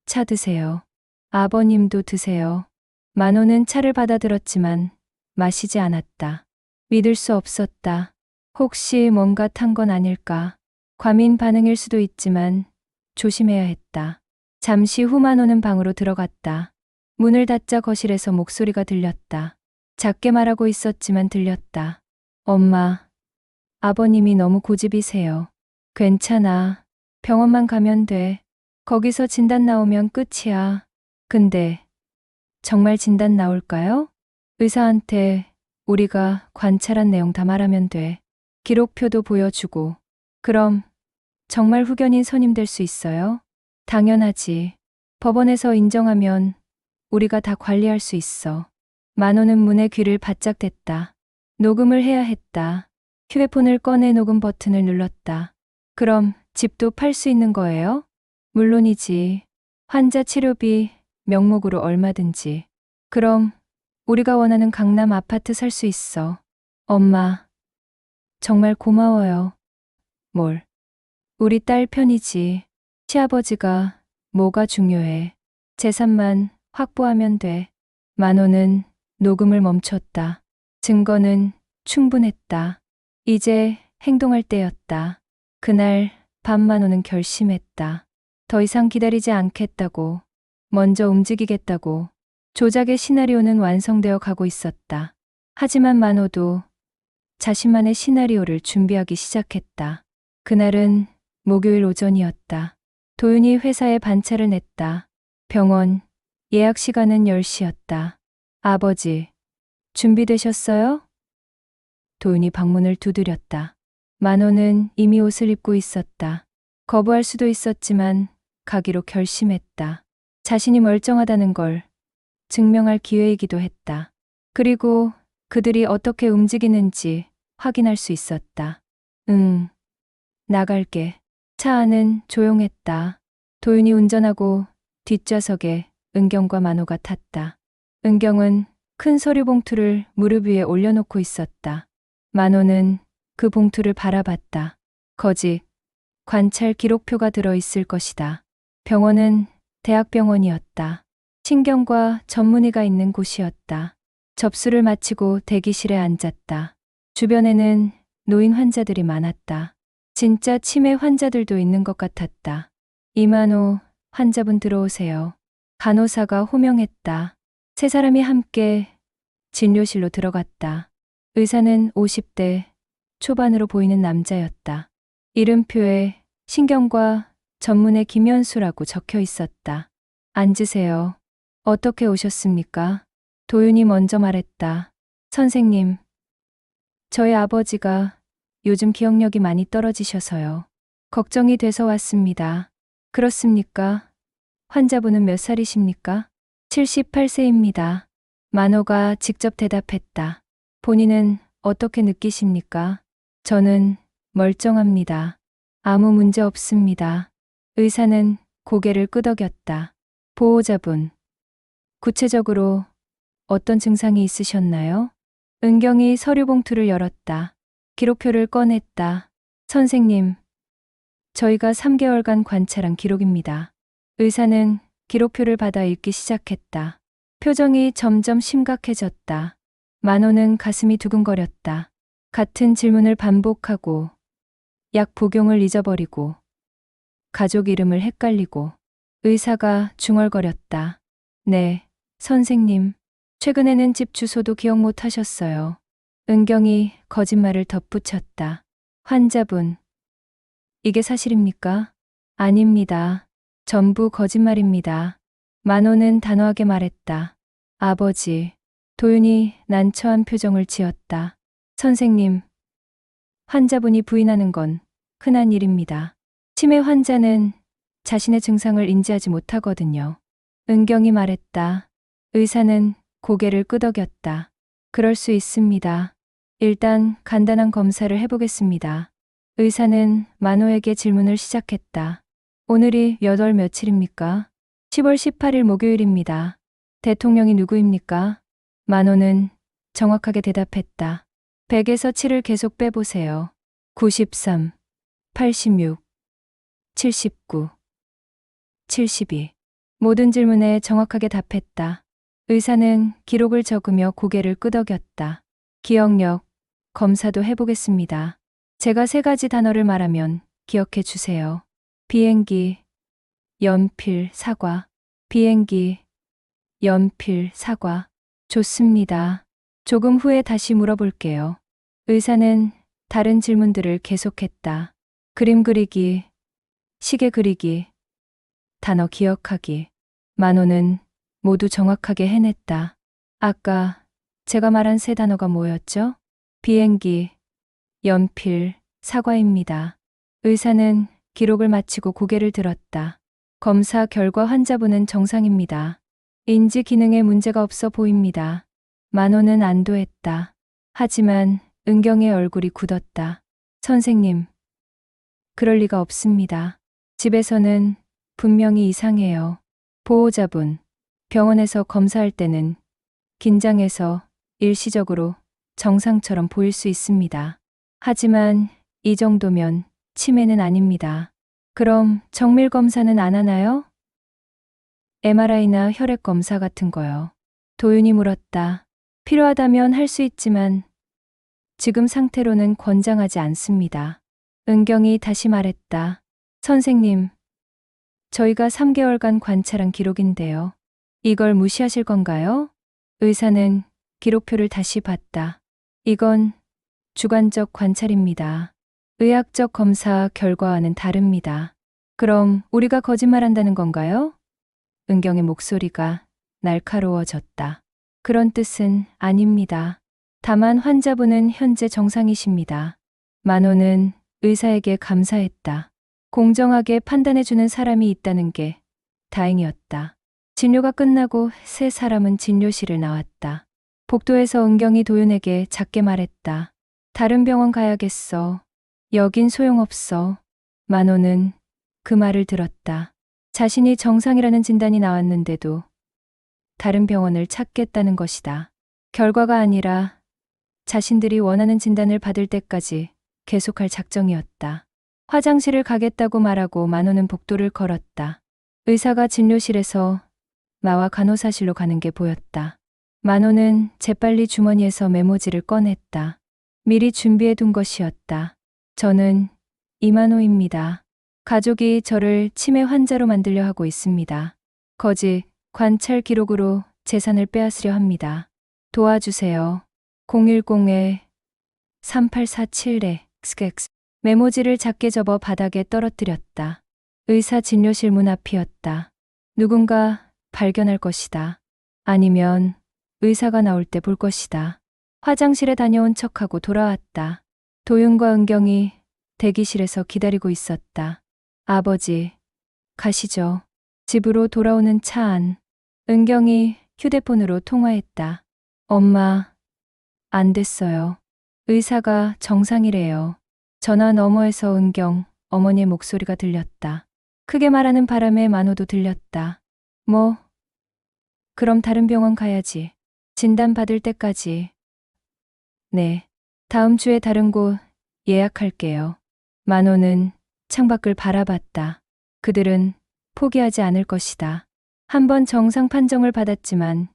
차 드세요. 아버님도 드세요. 만호는 차를 받아들었지만 마시지 않았다. 믿을 수 없었다. 혹시 뭔가 탄 건 아닐까? 과민 반응일 수도 있지만 조심해야 했다. 잠시 후 만호는 방으로 들어갔다. 문을 닫자 거실에서 목소리가 들렸다. 작게 말하고 있었지만 들렸다. 엄마, 아버님이 너무 고집이세요. 괜찮아. 병원만 가면 돼. 거기서 진단 나오면 끝이야. 근데 정말 진단 나올까요? 의사한테 우리가 관찰한 내용 다 말하면 돼. 기록표도 보여주고. 그럼 정말 후견인 선임될 수 있어요? 당연하지. 법원에서 인정하면 우리가 다 관리할 수 있어. 만호는 문에 귀를 바짝 댔다. 녹음을 해야 했다. 휴대폰을 꺼내 녹음 버튼을 눌렀다. 그럼 집도 팔 수 있는 거예요? 물론이지. 환자 치료비 명목으로 얼마든지. 그럼 우리가 원하는 강남 아파트 살 수 있어. 엄마, 정말 고마워요. 뭘? 우리 딸 편이지. 시아버지가 뭐가 중요해. 재산만 확보하면 돼. 만호는 녹음을 멈췄다. 증거는 충분했다. 이제 행동할 때였다. 그날 밤 만호는 결심했다. 더 이상 기다리지 않겠다고. 먼저 움직이겠다고. 조작의 시나리오는 완성되어 가고 있었다. 하지만 만호도 자신만의 시나리오를 준비하기 시작했다. 그날은 목요일 오전이었다. 도윤이 회사에 반차를 냈다. 병원 예약 시간은 10시였다. 아버지, 준비되셨어요? 도윤이 방문을 두드렸다. 만호는 이미 옷을 입고 있었다. 거부할 수도 있었지만 가기로 결심했다. 자신이 멀쩡하다는 걸 증명할 기회이기도 했다. 그리고 그들이 어떻게 움직이는지 확인할 수 있었다. 나갈게. 차 안은 조용했다. 도윤이 운전하고 뒷좌석에 은경과 만호가 탔다. 은경은 큰 서류 봉투를 무릎 위에 올려놓고 있었다. 만호는 그 봉투를 바라봤다. 거짓, 관찰 기록표가 들어있을 것이다. 병원은 대학병원이었다. 신경과 전문의가 있는 곳이었다. 접수를 마치고 대기실에 앉았다. 주변에는 노인 환자들이 많았다. 진짜 치매 환자들도 있는 것 같았다. 이만호 환자분 들어오세요. 간호사가 호명했다. 세 사람이 함께 진료실로 들어갔다. 의사는 50대 초반으로 보이는 남자였다. 이름표에 신경과 전문의 김현수라고 적혀 있었다. 앉으세요. 어떻게 오셨습니까? 도윤이 먼저 말했다. 선생님, 저희 아버지가 요즘 기억력이 많이 떨어지셔서요. 걱정이 돼서 왔습니다. 그렇습니까? 환자분은 몇 살이십니까? 78세입니다. 만호가 직접 대답했다. 본인은 어떻게 느끼십니까? 저는 멀쩡합니다. 아무 문제 없습니다. 의사는 고개를 끄덕였다. 보호자분, 구체적으로 어떤 증상이 있으셨나요? 은경이 서류 봉투를 열었다. 기록표를 꺼냈다. 선생님, 저희가 3개월간 관찰한 기록입니다. 의사는 기록표를 받아 읽기 시작했다. 표정이 점점 심각해졌다. 만호는 가슴이 두근거렸다. 같은 질문을 반복하고 약 복용을 잊어버리고 가족 이름을 헷갈리고 의사가 중얼거렸다. 네, 선생님. 최근에는 집 주소도 기억 못 하셨어요. 은경이 거짓말을 덧붙였다. 환자분, 이게 사실입니까? 아닙니다. 전부 거짓말입니다. 만호는 단호하게 말했다. 아버지, 도윤이 난처한 표정을 지었다. 선생님, 환자분이 부인하는 건 흔한 일입니다. 치매 환자는 자신의 증상을 인지하지 못하거든요. 은경이 말했다. 의사는 고개를 끄덕였다. 그럴 수 있습니다. 일단 간단한 검사를 해보겠습니다. 의사는 만호에게 질문을 시작했다. 오늘이 몇 월 며칠입니까? 10월 18일 목요일입니다. 대통령이 누구입니까? 만호는 정확하게 대답했다. 100에서 7을 계속 빼보세요. 93, 86, 79, 72. 모든 질문에 정확하게 답했다. 의사는 기록을 적으며 고개를 끄덕였다. 기억력, 검사도 해보겠습니다. 제가 3가지 단어를 말하면 기억해 주세요. 비행기, 연필, 사과. 비행기, 연필, 사과. 좋습니다. 조금 후에 다시 물어볼게요. 의사는 다른 질문들을 계속했다. 그림 그리기, 시계 그리기, 단어 기억하기. 만호는 모두 정확하게 해냈다. 아까 제가 말한 3단어가 뭐였죠? 비행기, 연필, 사과입니다. 의사는 기록을 마치고 고개를 들었다. 검사 결과 환자분은 정상입니다. 인지 기능에 문제가 없어 보입니다. 만호는 안도했다. 하지만 은경의 얼굴이 굳었다. 선생님, 그럴 리가 없습니다. 집에서는 분명히 이상해요. 보호자분, 병원에서 검사할 때는 긴장해서 일시적으로 정상처럼 보일 수 있습니다. 하지만 이 정도면 치매는 아닙니다. 그럼 정밀 검사는 안 하나요? MRI나 혈액 검사 같은 거요. 도윤이 물었다. 필요하다면 할 수 있지만 지금 상태로는 권장하지 않습니다. 은경이 다시 말했다. 선생님, 저희가 3개월간 관찰한 기록인데요. 이걸 무시하실 건가요? 의사는 기록표를 다시 봤다. 이건 주관적 관찰입니다. 의학적 검사 결과와는 다릅니다. 그럼 우리가 거짓말한다는 건가요? 은경의 목소리가 날카로워졌다. 그런 뜻은 아닙니다. 다만 환자분은 현재 정상이십니다. 만호는 의사에게 감사했다. 공정하게 판단해주는 사람이 있다는 게 다행이었다. 진료가 끝나고 3사람은 진료실을 나왔다. 복도에서 은경이 도윤에게 작게 말했다. 다른 병원 가야겠어. 여긴 소용없어. 만호는 그 말을 들었다. 자신이 정상이라는 진단이 나왔는데도 다른 병원을 찾겠다는 것이다. 결과가 아니라 자신들이 원하는 진단을 받을 때까지 계속할 작정이었다. 화장실을 가겠다고 말하고 만호는 복도를 걸었다. 의사가 진료실에서 나와 간호사실로 가는 게 보였다. 만호는 재빨리 주머니에서 메모지를 꺼냈다. 미리 준비해 둔 것이었다. 저는 이만호입니다. 가족이 저를 치매 환자로 만들려 하고 있습니다. 거짓 관찰 기록으로 재산을 빼앗으려 합니다. 도와주세요. 010-3847-XX. 메모지를 작게 접어 바닥에 떨어뜨렸다. 의사 진료실 문 앞이었다. 누군가 발견할 것이다. 아니면 의사가 나올 때 볼 것이다. 화장실에 다녀온 척하고 돌아왔다. 도윤과 은경이 대기실에서 기다리고 있었다. 아버지, 가시죠. 집으로 돌아오는 차 안. 은경이 휴대폰으로 통화했다. 엄마, 안 됐어요. 의사가 정상이래요. 전화 너머에서 은경, 어머니의 목소리가 들렸다. 크게 말하는 바람에 만호도 들렸다. 뭐, 그럼 다른 병원 가야지. 진단 받을 때까지. 네. 다음 주에 다른 곳 예약할게요. 만호는 창밖을 바라봤다. 그들은 포기하지 않을 것이다. 한번 정상 판정을 받았지만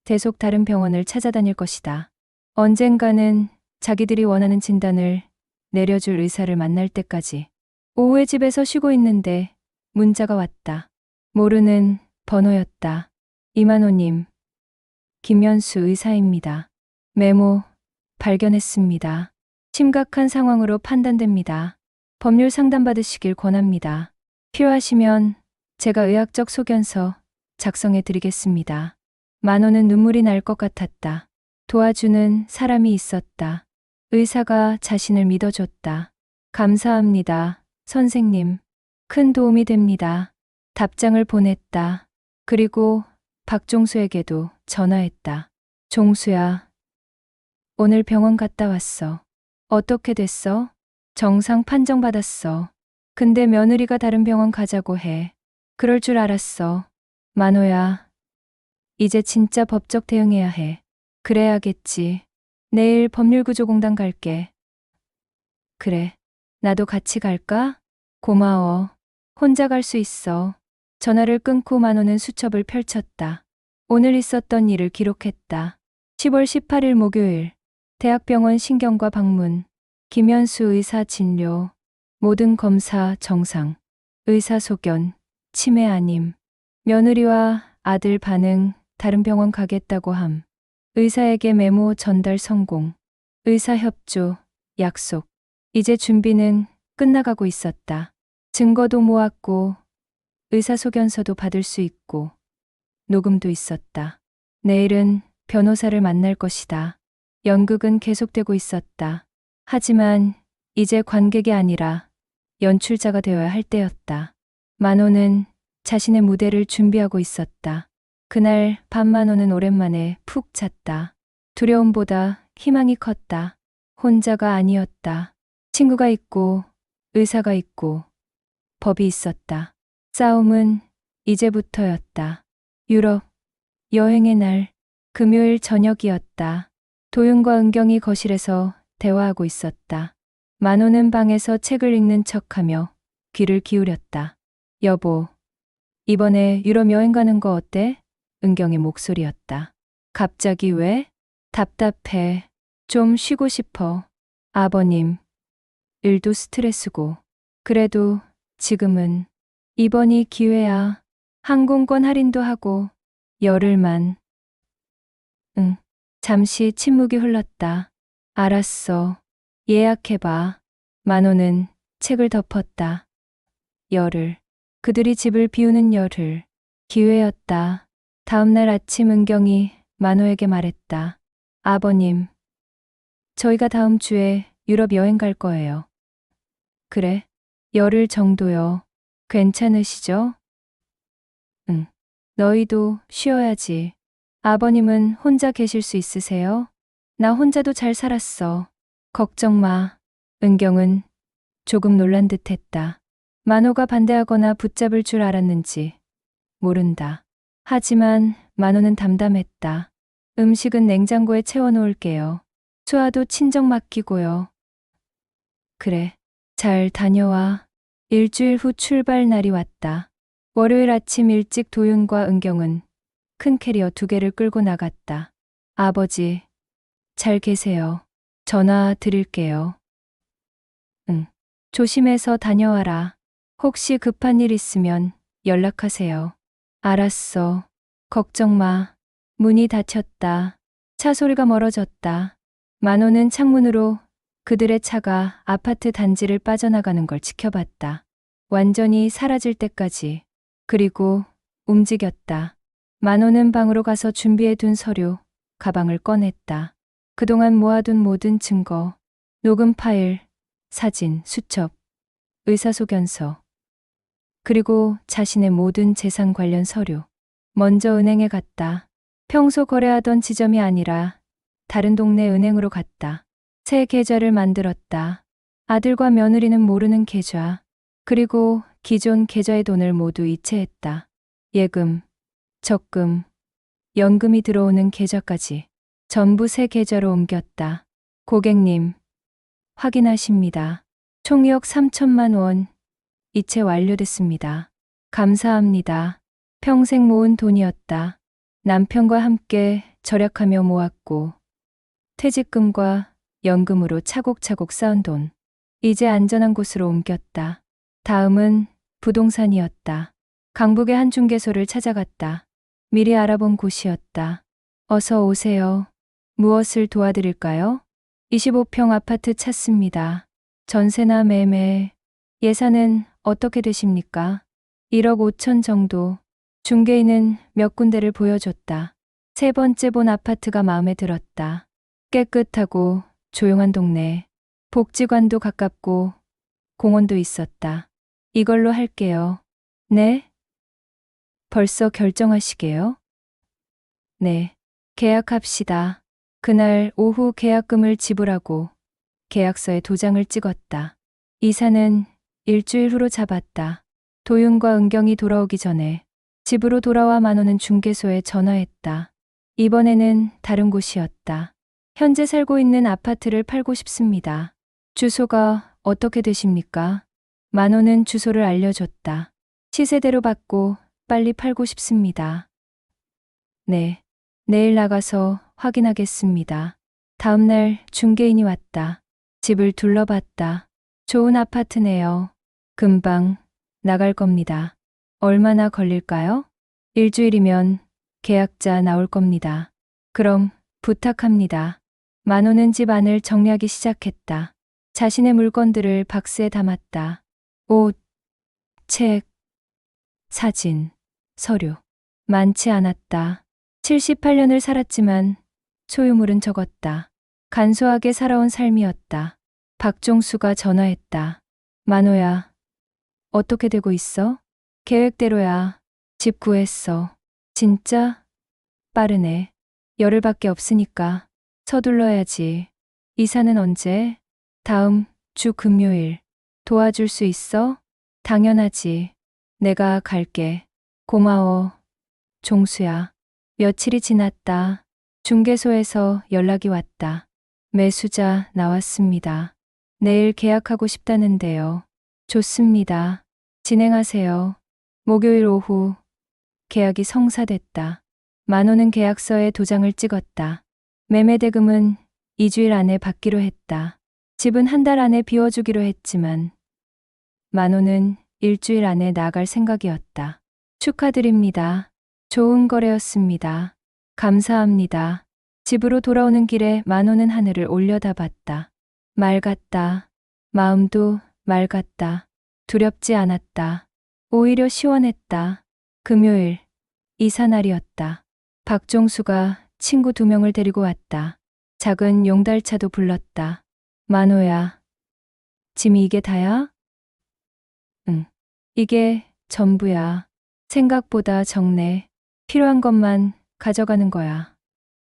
계속 다른 병원을 찾아다닐 것이다. 언젠가는 자기들이 원하는 진단을 내려줄 의사를 만날 때까지. 오후에 집에서 쉬고 있는데 문자가 왔다. 모르는 번호였다. 이만호님, 김연수 의사입니다. 메모 발견했습니다. 심각한 상황으로 판단됩니다. 법률 상담 받으시길 권합니다. 필요하시면 제가 의학적 소견서 작성해 드리겠습니다. 만호는 눈물이 날 것 같았다. 도와주는 사람이 있었다. 의사가 자신을 믿어줬다. 감사합니다, 선생님. 큰 도움이 됩니다. 답장을 보냈다. 그리고 박종수에게도 전화했다. 종수야, 오늘 병원 갔다 왔어. 어떻게 됐어? 정상 판정 받았어. 근데 며느리가 다른 병원 가자고 해. 그럴 줄 알았어. 만호야, 이제 진짜 법적 대응해야 해. 그래야겠지. 내일 법률구조공단 갈게. 그래. 나도 같이 갈까? 고마워. 혼자 갈 수 있어. 전화를 끊고 만호는 수첩을 펼쳤다. 오늘 있었던 일을 기록했다. 10월 18일 목요일. 대학병원 신경과 방문. 김연수 의사 진료. 모든 검사 정상. 의사 소견. 치매 아님. 며느리와 아들 반응. 다른 병원 가겠다고 함. 의사에게 메모 전달 성공. 의사 협조. 약속. 이제 준비는 끝나가고 있었다. 증거도 모았고 의사소견서도 받을 수 있고 녹음도 있었다. 내일은 변호사를 만날 것이다. 연극은 계속되고 있었다. 하지만 이제 관객이 아니라 연출자가 되어야 할 때였다. 만호는 자신의 무대를 준비하고 있었다. 그날 밤 만호는 오랜만에 푹 잤다. 두려움보다 희망이 컸다. 혼자가 아니었다. 친구가 있고 의사가 있고 법이 있었다. 싸움은 이제부터였다. 유럽 여행의 날 금요일 저녁이었다. 도윤과 은경이 거실에서 대화하고 있었다. 만호는 방에서 책을 읽는 척하며 귀를 기울였다. 여보, 이번에 유럽 여행 가는 거 어때? 은경의 목소리였다. 갑자기 왜? 답답해. 좀 쉬고 싶어. 아버님, 일도 스트레스고. 그래도 지금은 이번이 기회야. 항공권 할인도 하고 열흘만. 응. 잠시 침묵이 흘렀다. 알았어. 예약해봐. 만호는 책을 덮었다. 열흘. 그들이 집을 비우는 열흘. 기회였다. 다음날 아침 은경이 만호에게 말했다. 아버님, 저희가 다음 주에 유럽 여행 갈 거예요. 그래? 열흘 정도요. 괜찮으시죠? 응. 너희도 쉬어야지. 아버님은 혼자 계실 수 있으세요? 나 혼자도 잘 살았어. 걱정 마. 은경은 조금 놀란 듯 했다. 만호가 반대하거나 붙잡을 줄 알았는지 모른다. 하지만 만호는 담담했다. 음식은 냉장고에 채워놓을게요. 수화도 친정 맡기고요. 그래. 잘 다녀와. 일주일 후 출발 날이 왔다. 월요일 아침 일찍 도윤과 은경은 큰 캐리어 2개를 끌고 나갔다. 아버지, 잘 계세요. 전화 드릴게요. 응. 조심해서 다녀와라. 혹시 급한 일 있으면 연락하세요. 알았어. 걱정 마. 문이 닫혔다. 차 소리가 멀어졌다. 만호는 창문으로 그들의 차가 아파트 단지를 빠져나가는 걸 지켜봤다. 완전히 사라질 때까지. 그리고 움직였다. 만호는 방으로 가서 준비해둔 서류, 가방을 꺼냈다. 그동안 모아둔 모든 증거, 녹음 파일, 사진, 수첩, 의사소견서, 그리고 자신의 모든 재산 관련 서류. 먼저 은행에 갔다. 평소 거래하던 지점이 아니라 다른 동네 은행으로 갔다. 새 계좌를 만들었다. 아들과 며느리는 모르는 계좌, 그리고 기존 계좌의 돈을 모두 이체했다. 예금, 적금, 연금이 들어오는 계좌까지 전부 새 계좌로 옮겼다. 고객님, 확인하십니다. 총역 3천만 원 이체 완료됐습니다. 감사합니다. 평생 모은 돈이었다. 남편과 함께 절약하며 모았고 퇴직금과 연금으로 차곡차곡 쌓은 돈. 이제 안전한 곳으로 옮겼다. 다음은 부동산이었다. 강북의 한 중개소를 찾아갔다. 미리 알아본 곳이었다. 어서 오세요. 무엇을 도와드릴까요? 25평 아파트 찾습니다. 전세나 매매. 예산은 어떻게 되십니까? 1억 5천 정도. 중개인은 몇 군데를 보여줬다. 세 번째 본 아파트가 마음에 들었다. 깨끗하고 조용한 동네. 복지관도 가깝고 공원도 있었다. 이걸로 할게요. 네? 벌써 결정하시게요? 네. 계약합시다. 그날 오후 계약금을 지불하고 계약서에 도장을 찍었다. 이사는 일주일 후로 잡았다. 도윤과 은경이 돌아오기 전에 집으로 돌아와 만호는 중개소에 전화했다. 이번에는 다른 곳이었다. 현재 살고 있는 아파트를 팔고 싶습니다. 주소가 어떻게 되십니까? 만호는 주소를 알려줬다. 시세대로 받고 빨리 팔고 싶습니다. 네, 내일 나가서 확인하겠습니다. 다음날 중개인이 왔다. 집을 둘러봤다. 좋은 아파트네요. 금방 나갈 겁니다. 얼마나 걸릴까요? 일주일이면 계약자 나올 겁니다. 그럼 부탁합니다. 만호는 집 안을 정리하기 시작했다. 자신의 물건들을 박스에 담았다. 옷, 책, 사진, 서류. 많지 않았다. 78년을 살았지만 소유물은 적었다. 간소하게 살아온 삶이었다. 박종수가 전화했다. 만호야, 어떻게 되고 있어? 계획대로야. 집 구했어. 진짜? 빠르네. 열흘밖에 없으니까 서둘러야지. 이사는 언제? 다음 주 금요일. 도와줄 수 있어? 당연하지. 내가 갈게. 고마워. 종수야. 며칠이 지났다. 중개소에서 연락이 왔다. 매수자 나왔습니다. 내일 계약하고 싶다는데요. 좋습니다. 진행하세요. 목요일 오후 계약이 성사됐다. 만호는 계약서에 도장을 찍었다. 매매대금은 2주일 안에 받기로 했다. 집은 한 달 안에 비워주기로 했지만 만호는 일주일 안에 나갈 생각이었다. 축하드립니다. 좋은 거래였습니다. 감사합니다. 집으로 돌아오는 길에 만호는 하늘을 올려다봤다. 맑았다. 마음도 맑았다. 두렵지 않았다. 오히려 시원했다. 금요일, 이사날이었다. 박종수가 친구 2명을 데리고 왔다. 작은 용달차도 불렀다. 만호야, 짐이 이게 다야? 응, 이게 전부야. 생각보다 적네. 필요한 것만 가져가는 거야.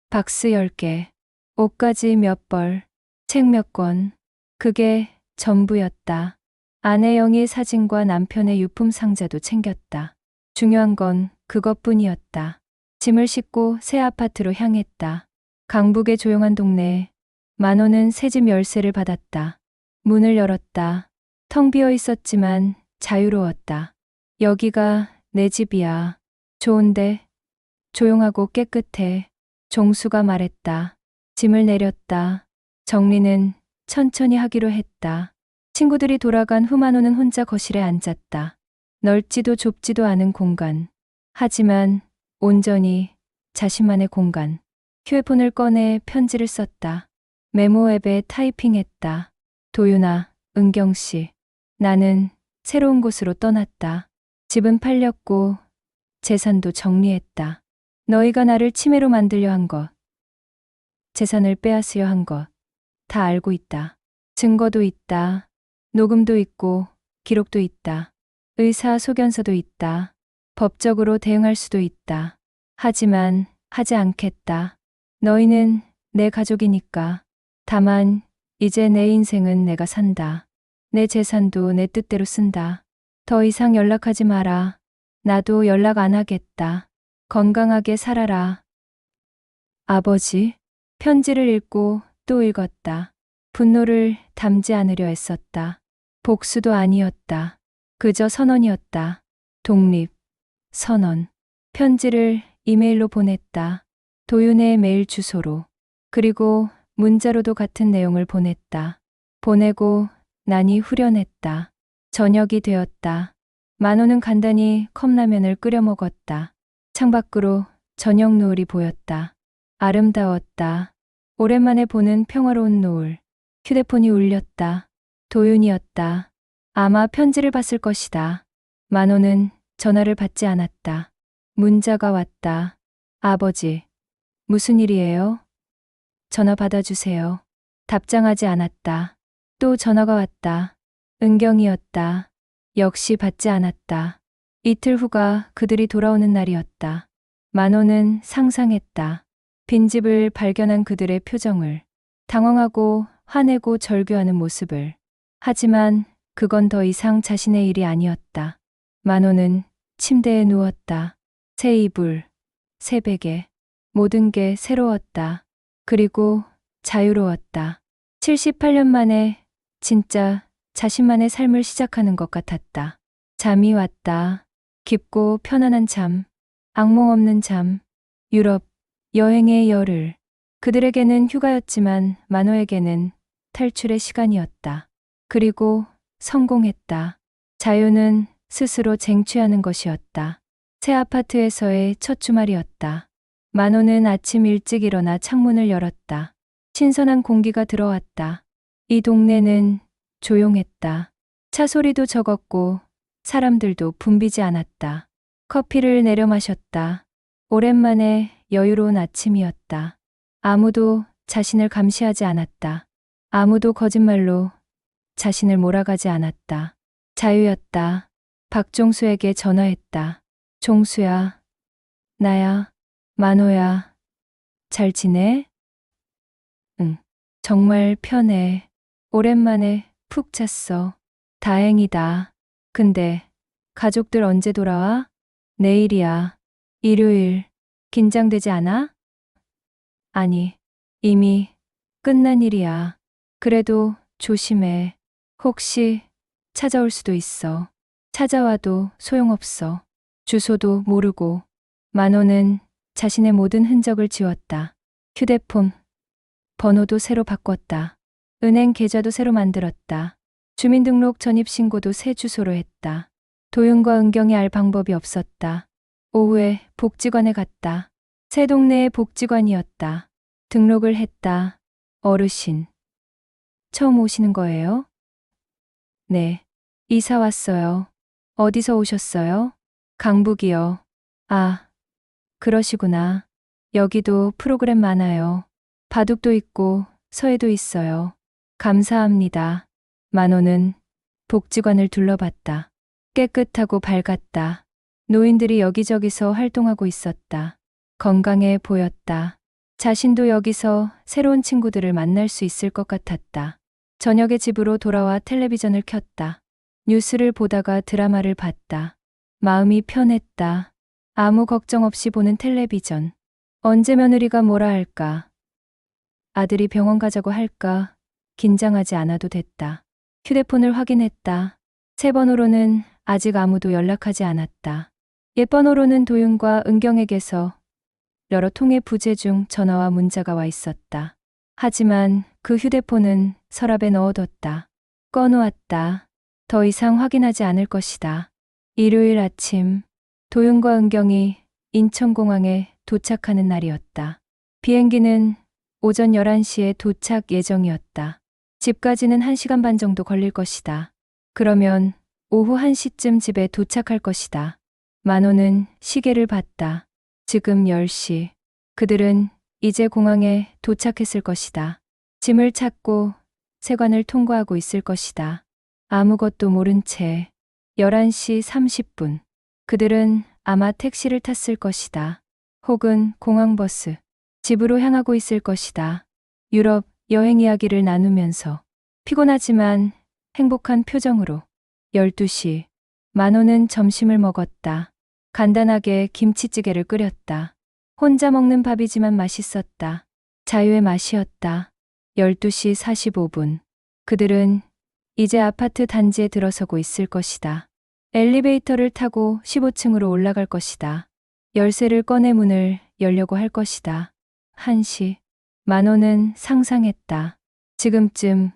박스 10개, 옷가지 몇 벌, 책 몇 권. 그게 전부였다. 아내 영희의 사진과 남편의 유품 상자도 챙겼다. 중요한 건 그것뿐이었다. 짐을 싣고 새 아파트로 향했다. 강북의 조용한 동네에 만호는 새집 열쇠를 받았다. 문을 열었다. 텅 비어 있었지만 자유로웠다. 여기가 내 집이야. 좋은데 조용하고 깨끗해. 종수가 말했다. 짐을 내렸다. 정리는 천천히 하기로 했다. 친구들이 돌아간 후 만호는 혼자 거실에 앉았다. 넓지도 좁지도 않은 공간. 하지만 온전히 자신만의 공간. 휴대폰을 꺼내 편지를 썼다. 메모 앱에 타이핑했다. 도윤아, 은경씨. 나는 새로운 곳으로 떠났다. 집은 팔렸고 재산도 정리했다. 너희가 나를 치매로 만들려 한 것, 재산을 빼앗으려 한 것, 다 알고 있다. 증거도 있다. 녹음도 있고 기록도 있다. 의사 소견서도 있다. 법적으로 대응할 수도 있다. 하지만 하지 않겠다. 너희는 내 가족이니까. 다만 이제 내 인생은 내가 산다. 내 재산도 내 뜻대로 쓴다. 더 이상 연락하지 마라. 나도 연락 안 하겠다. 건강하게 살아라. 아버지, 편지를 읽고 또 읽었다. 분노를 담지 않으려 애썼다. 복수도 아니었다. 그저 선언이었다. 독립, 선언. 편지를 이메일로 보냈다. 도윤의 메일 주소로. 그리고 문자로도 같은 내용을 보냈다. 보내고 나니 후련했다. 저녁이 되었다. 만호는 간단히 컵라면을 끓여 먹었다. 창밖으로 저녁 노을이 보였다. 아름다웠다. 오랜만에 보는 평화로운 노을. 휴대폰이 울렸다. 도윤이었다. 아마 편지를 봤을 것이다. 만호는 전화를 받지 않았다. 문자가 왔다. 아버지, 무슨 일이에요? 전화 받아주세요. 답장하지 않았다. 또 전화가 왔다. 은경이었다. 역시 받지 않았다. 이틀 후가 그들이 돌아오는 날이었다. 만호는 상상했다. 빈집을 발견한 그들의 표정을. 당황하고 화내고 절규하는 모습을. 하지만 그건 더 이상 자신의 일이 아니었다. 만호는 침대에 누웠다. 새 이불, 새 베개. 모든 게 새로웠다. 그리고 자유로웠다. 78년 만에 진짜 자신만의 삶을 시작하는 것 같았다. 잠이 왔다. 깊고 편안한 잠. 악몽 없는 잠. 유럽 여행의 열흘. 그들에게는 휴가였지만 만호에게는 탈출의 시간이었다. 그리고 성공했다. 자유는 스스로 쟁취하는 것이었다. 새 아파트에서의 첫 주말이었다. 만호는 아침 일찍 일어나 창문을 열었다. 신선한 공기가 들어왔다. 이 동네는 조용했다. 차 소리도 적었고 사람들도 붐비지 않았다. 커피를 내려 마셨다. 오랜만에 여유로운 아침이었다. 아무도 자신을 감시하지 않았다. 아무도 거짓말로 자신을 몰아가지 않았다. 자유였다. 박종수에게 전화했다. 종수야, 나야, 만호야, 잘 지내? 응, 정말 편해. 오랜만에 푹 잤어. 다행이다. 근데 가족들 언제 돌아와? 내일이야. 일요일. 긴장되지 않아? 아니, 이미 끝난 일이야. 그래도 조심해. 혹시 찾아올 수도 있어. 찾아와도 소용없어. 주소도 모르고. 만호는 자신의 모든 흔적을 지웠다. 휴대폰 번호도 새로 바꿨다. 은행 계좌도 새로 만들었다. 주민등록 전입신고도 새 주소로 했다. 도윤과 은경이 알 방법이 없었다. 오후에 복지관에 갔다. 새 동네의 복지관이었다. 등록을 했다. 어르신. 처음 오시는 거예요? 네. 이사 왔어요. 어디서 오셨어요? 강북이요. 아, 그러시구나. 여기도 프로그램 많아요. 바둑도 있고 서예도 있어요. 감사합니다. 만호는 복지관을 둘러봤다. 깨끗하고 밝았다. 노인들이 여기저기서 활동하고 있었다. 건강해 보였다. 자신도 여기서 새로운 친구들을 만날 수 있을 것 같았다. 저녁에 집으로 돌아와 텔레비전을 켰다. 뉴스를 보다가 드라마를 봤다. 마음이 편했다. 아무 걱정 없이 보는 텔레비전. 언제 며느리가 뭐라 할까? 아들이 병원 가자고 할까? 긴장하지 않아도 됐다. 휴대폰을 확인했다. 새 번호로는 아직 아무도 연락하지 않았다. 옛 번호로는 도윤과 은경에게서 여러 통의 부재 중 전화와 문자가 와 있었다. 하지만 그 휴대폰은 서랍에 넣어뒀다. 꺼놓았다. 더 이상 확인하지 않을 것이다. 일요일 아침, 도윤과 은경이 인천공항에 도착하는 날이었다. 비행기는 오전 11시에 도착 예정이었다. 집까지는 1시간 반 정도 걸릴 것이다. 그러면 오후 1시쯤 집에 도착할 것이다. 만호는 시계를 봤다. 지금 10시. 그들은 이제 공항에 도착했을 것이다. 짐을 찾고 세관을 통과하고 있을 것이다. 아무것도 모른 채 11시 30분. 그들은 아마 택시를 탔을 것이다. 혹은 공항버스. 집으로 향하고 있을 것이다. 유럽 여행 이야기를 나누면서 피곤하지만 행복한 표정으로. 12시. 만호는 점심을 먹었다. 간단하게 김치찌개를 끓였다. 혼자 먹는 밥이지만 맛있었다. 자유의 맛이었다. 12시 45분. 그들은 이제 아파트 단지에 들어서고 있을 것이다. 엘리베이터를 타고 15층으로 올라갈 것이다. 열쇠를 꺼내 문을 열려고 할 것이다. 1시. 만호는 상상했다. 지금쯤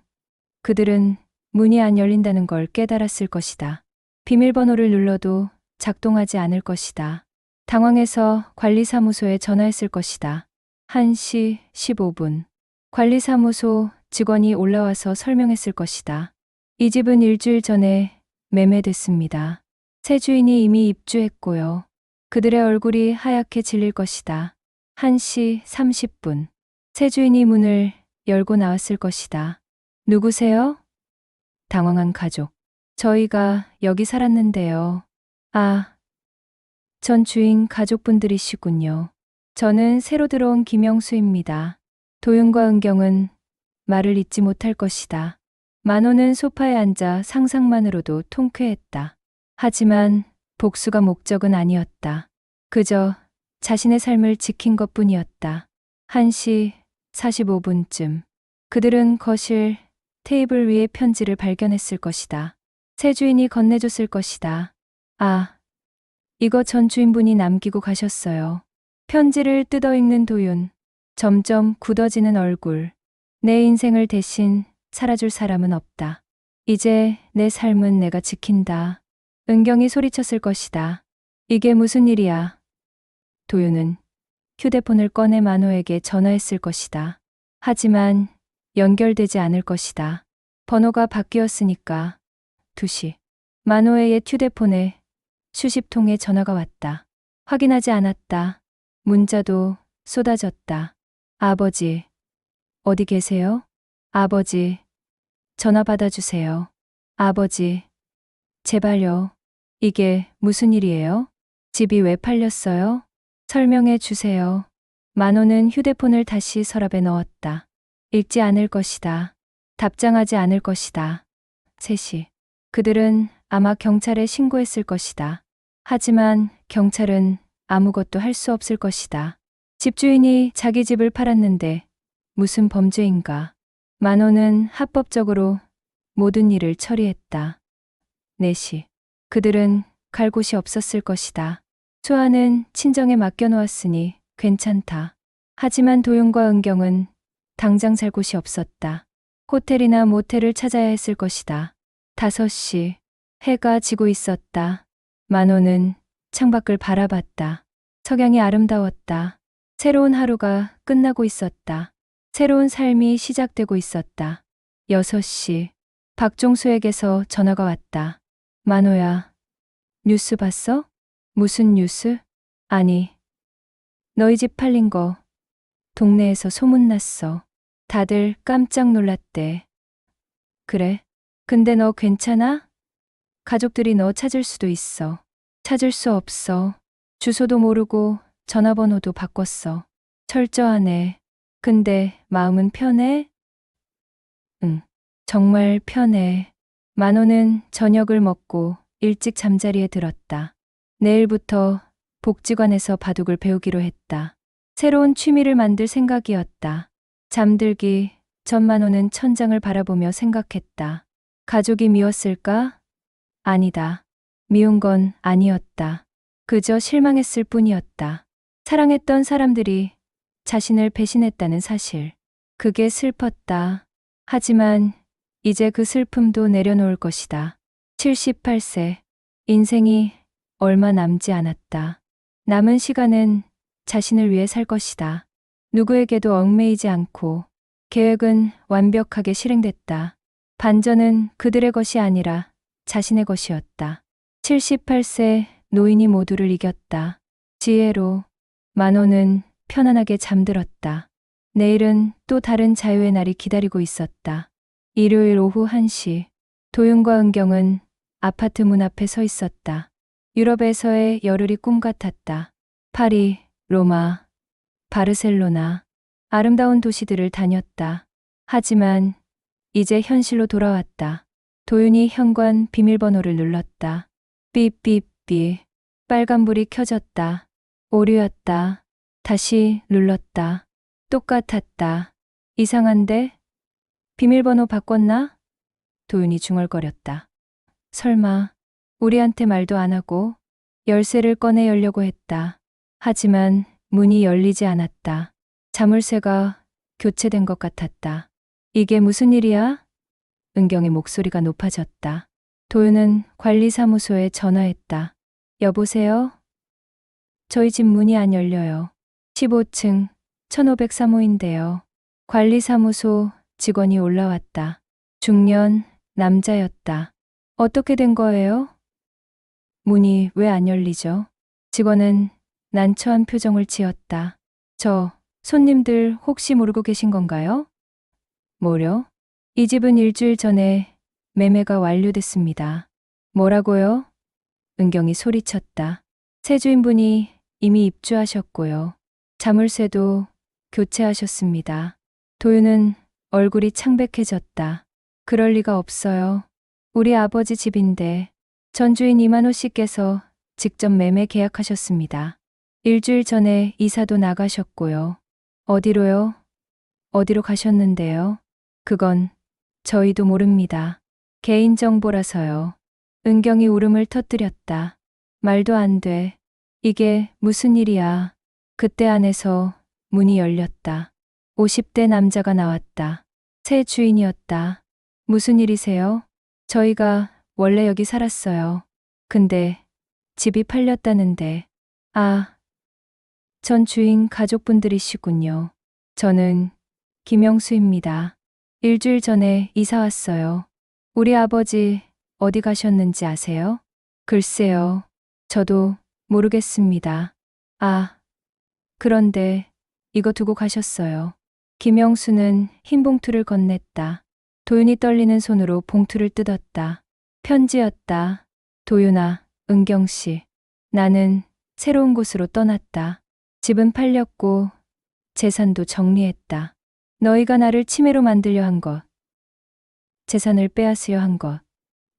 그들은 문이 안 열린다는 걸 깨달았을 것이다. 비밀번호를 눌러도 작동하지 않을 것이다. 당황해서 관리사무소에 전화했을 것이다. 1시 15분. 관리사무소 직원이 올라와서 설명했을 것이다. 이 집은 일주일 전에 매매됐습니다. 새 주인이 이미 입주했고요. 그들의 얼굴이 하얗게 질릴 것이다. 1시 30분. 새 주인이 문을 열고 나왔을 것이다. 누구세요? 당황한 가족. 저희가 여기 살았는데요. 아, 전 주인 가족분들이시군요. 저는 새로 들어온 김영수입니다. 도윤과 은경은 말을 잇지 못할 것이다. 만호는 소파에 앉아 상상만으로도 통쾌했다. 하지만 복수가 목적은 아니었다. 그저 자신의 삶을 지킨 것뿐이었다. 1시 45분쯤. 그들은 거실 테이블 위에 편지를 발견했을 것이다. 새 주인이 건네줬을 것이다. 아, 이거 전 주인분이 남기고 가셨어요. 편지를 뜯어 읽는 도윤. 점점 굳어지는 얼굴. 내 인생을 대신 살아줄 사람은 없다. 이제 내 삶은 내가 지킨다. 은경이 소리쳤을 것이다. 이게 무슨 일이야? 도윤은 휴대폰을 꺼내 만호에게 전화했을 것이다. 하지만 연결되지 않을 것이다. 번호가 바뀌었으니까. 2시. 만호의 옛 휴대폰에 수십 통의 전화가 왔다. 확인하지 않았다. 문자도 쏟아졌다. 아버지, 어디 계세요? 아버지, 전화 받아주세요. 아버지, 제발요. 이게 무슨 일이에요? 집이 왜 팔렸어요? 설명해 주세요. 만호는 휴대폰을 다시 서랍에 넣었다. 읽지 않을 것이다. 답장하지 않을 것이다. 3시. 그들은 아마 경찰에 신고했을 것이다. 하지만 경찰은 아무것도 할 수 없을 것이다. 집주인이 자기 집을 팔았는데 무슨 범죄인가? 만호는 합법적으로 모든 일을 처리했다. 4시. 그들은 갈 곳이 없었을 것이다. 수아는 친정에 맡겨놓았으니 괜찮다. 하지만 도윤과 은경은 당장 살 곳이 없었다. 호텔이나 모텔을 찾아야 했을 것이다. 5시. 해가 지고 있었다. 만호는 창밖을 바라봤다. 석양이 아름다웠다. 새로운 하루가 끝나고 있었다. 새로운 삶이 시작되고 있었다. 6시. 박종수에게서 전화가 왔다. 만호야, 뉴스 봤어? 무슨 뉴스? 아니, 너희 집 팔린 거 동네에서 소문났어. 다들 깜짝 놀랐대. 그래? 근데 너 괜찮아? 가족들이 너 찾을 수도 있어. 찾을 수 없어. 주소도 모르고 전화번호도 바꿨어. 철저하네. 근데 마음은 편해? 응, 정말 편해. 만호는 저녁을 먹고 일찍 잠자리에 들었다. 내일부터 복지관에서 바둑을 배우기로 했다. 새로운 취미를 만들 생각이었다. 잠들기 전 만호는 천장을 바라보며 생각했다. 가족이 미웠을까? 아니다. 미운 건 아니었다. 그저 실망했을 뿐이었다. 사랑했던 사람들이 자신을 배신했다는 사실. 그게 슬펐다. 하지만 이제 그 슬픔도 내려놓을 것이다. 78세. 인생이 얼마 남지 않았다. 남은 시간은 자신을 위해 살 것이다. 누구에게도 얽매이지 않고. 계획은 완벽하게 실행됐다. 반전은 그들의 것이 아니라 자신의 것이었다. 78세 노인이 모두를 이겼다. 지혜로. 만호는 편안하게 잠들었다. 내일은 또 다른 자유의 날이 기다리고 있었다. 일요일 오후 1시. 도윤과 은경은 아파트 문 앞에 서 있었다. 유럽에서의 열흘이 꿈 같았다. 파리, 로마, 바르셀로나. 아름다운 도시들을 다녔다. 하지만 이제 현실로 돌아왔다. 도윤이 현관 비밀번호를 눌렀다. 삐삐삐. 빨간불이 켜졌다. 오류였다. 다시 눌렀다. 똑같았다. 이상한데? 비밀번호 바꿨나? 도윤이 중얼거렸다. 설마 우리한테 말도 안 하고 열쇠를 꺼내 열려고 했다. 하지만 문이 열리지 않았다. 자물쇠가 교체된 것 같았다. 이게 무슨 일이야? 은경의 목소리가 높아졌다. 도윤은 관리사무소에 전화했다. 여보세요? 저희 집 문이 안 열려요. 15층 1503호인데요. 관리사무소 직원이 올라왔다. 중년 남자였다. 어떻게 된 거예요? 문이 왜 안 열리죠? 직원은 난처한 표정을 지었다. 손님들 혹시 모르고 계신 건가요? 뭐려? 이 집은 일주일 전에 매매가 완료됐습니다. 뭐라고요? 은경이 소리쳤다. 새 주인분이 이미 입주하셨고요. 자물쇠도 교체하셨습니다. 도윤은 얼굴이 창백해졌다. 그럴 리가 없어요. 우리 아버지 집인데 전 주인 이만호 씨께서 직접 매매 계약하셨습니다. 일주일 전에 이사도 나가셨고요. 어디로요? 어디로 가셨는데요? 그건 저희도 모릅니다. 개인정보라서요. 은경이 울음을 터뜨렸다. 말도 안 돼. 이게 무슨 일이야. 그때 안에서 문이 열렸다. 50대 남자가 나왔다. 새 주인이었다. 무슨 일이세요? 저희가 원래 여기 살았어요. 근데 집이 팔렸다는데. 아, 전 주인 가족분들이시군요. 저는 김영수입니다. 일주일 전에 이사 왔어요. 우리 아버지 어디 가셨는지 아세요? 글쎄요. 저도 모르겠습니다. 아, 그런데 이거 두고 가셨어요. 김영수는 흰 봉투를 건넸다. 도윤이 떨리는 손으로 봉투를 뜯었다. 편지였다. 도윤아, 은경씨. 나는 새로운 곳으로 떠났다. 집은 팔렸고 재산도 정리했다. 너희가 나를 치매로 만들려 한 것, 재산을 빼앗으려 한 것,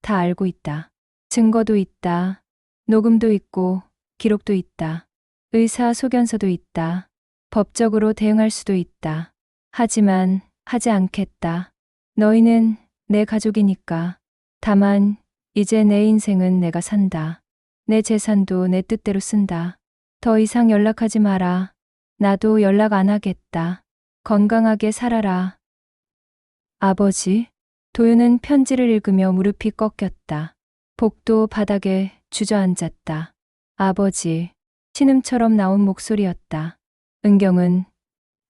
다 알고 있다. 증거도 있다. 녹음도 있고 기록도 있다. 의사 소견서도 있다. 법적으로 대응할 수도 있다. 하지만 하지 않겠다. 너희는 내 가족이니까. 다만 이제 내 인생은 내가 산다. 내 재산도 내 뜻대로 쓴다. 더 이상 연락하지 마라. 나도 연락 안 하겠다. 건강하게 살아라. 아버지? 도윤은 편지를 읽으며 무릎이 꺾였다. 복도 바닥에 주저앉았다. 아버지. 신음처럼 나온 목소리였다. 은경은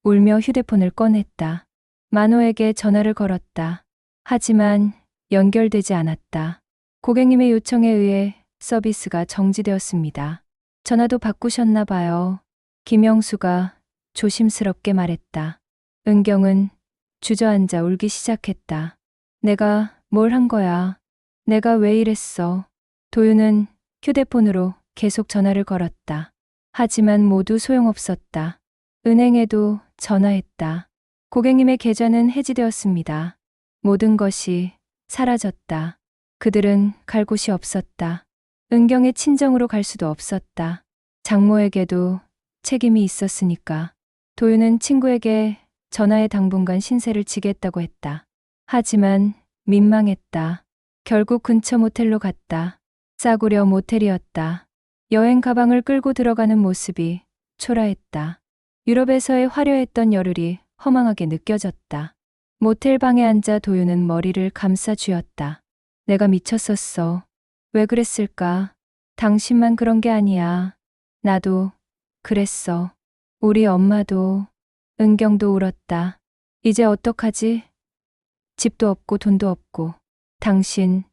울며 휴대폰을 꺼냈다. 만호에게 전화를 걸었다. 하지만 연결되지 않았다. 고객님의 요청에 의해 서비스가 정지되었습니다. 전화도 바꾸셨나 봐요. 김영수가 조심스럽게 말했다. 은경은 주저앉아 울기 시작했다. 내가 뭘 한 거야? 내가 왜 이랬어? 도윤은 휴대폰으로 계속 전화를 걸었다. 하지만 모두 소용없었다. 은행에도 전화했다. 고객님의 계좌는 해지되었습니다. 모든 것이 사라졌다. 그들은 갈 곳이 없었다. 은경의 친정으로 갈 수도 없었다. 장모에게도 책임이 있었으니까. 도윤은 친구에게 전화해 당분간 신세를 지겠다고 했다. 하지만 민망했다. 결국 근처 모텔로 갔다. 싸구려 모텔이었다. 여행 가방을 끌고 들어가는 모습이 초라했다. 유럽에서의 화려했던 열흘이 허망하게 느껴졌다. 모텔 방에 앉아 도윤은 머리를 감싸 쥐었다. 내가 미쳤었어. 왜 그랬을까? 당신만 그런 게 아니야. 나도 그랬어. 우리 엄마도. 은경도 울었다. 이제 어떡하지? 집도 없고 돈도 없고. 당신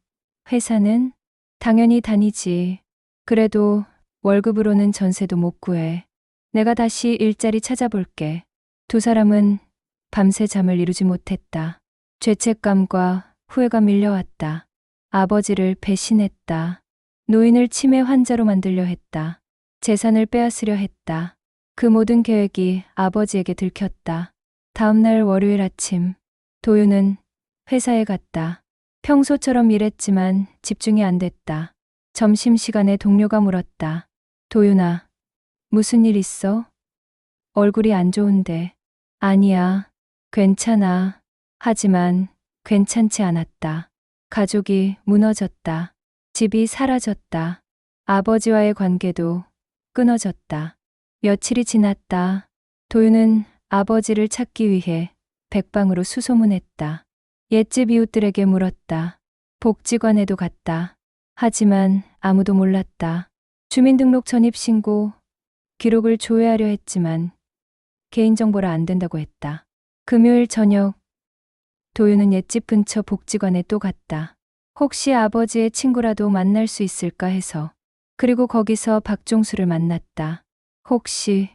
회사는? 당연히 다니지. 그래도 월급으로는 전세도 못 구해. 내가 다시 일자리 찾아볼게. 두 사람은 밤새 잠을 이루지 못했다. 죄책감과 후회가 밀려왔다. 아버지를 배신했다. 노인을 치매 환자로 만들려 했다. 재산을 빼앗으려 했다. 그 모든 계획이 아버지에게 들켰다. 다음 날 월요일 아침, 도윤은 회사에 갔다. 평소처럼 일했지만 집중이 안 됐다. 점심시간에 동료가 물었다. 도윤아, 무슨 일 있어? 얼굴이 안 좋은데. 아니야, 괜찮아. 하지만 괜찮지 않았다. 가족이 무너졌다. 집이 사라졌다. 아버지와의 관계도 끊어졌다. 며칠이 지났다. 도윤은 아버지를 찾기 위해 백방으로 수소문했다. 옛집 이웃들에게 물었다. 복지관에도 갔다. 하지만 아무도 몰랐다. 주민등록 전입신고, 기록을 조회하려 했지만 개인정보라 안 된다고 했다. 금요일 저녁, 도윤은 옛집 근처 복지관에 또 갔다. 혹시 아버지의 친구라도 만날 수 있을까 해서. 그리고 거기서 박종수를 만났다. 혹시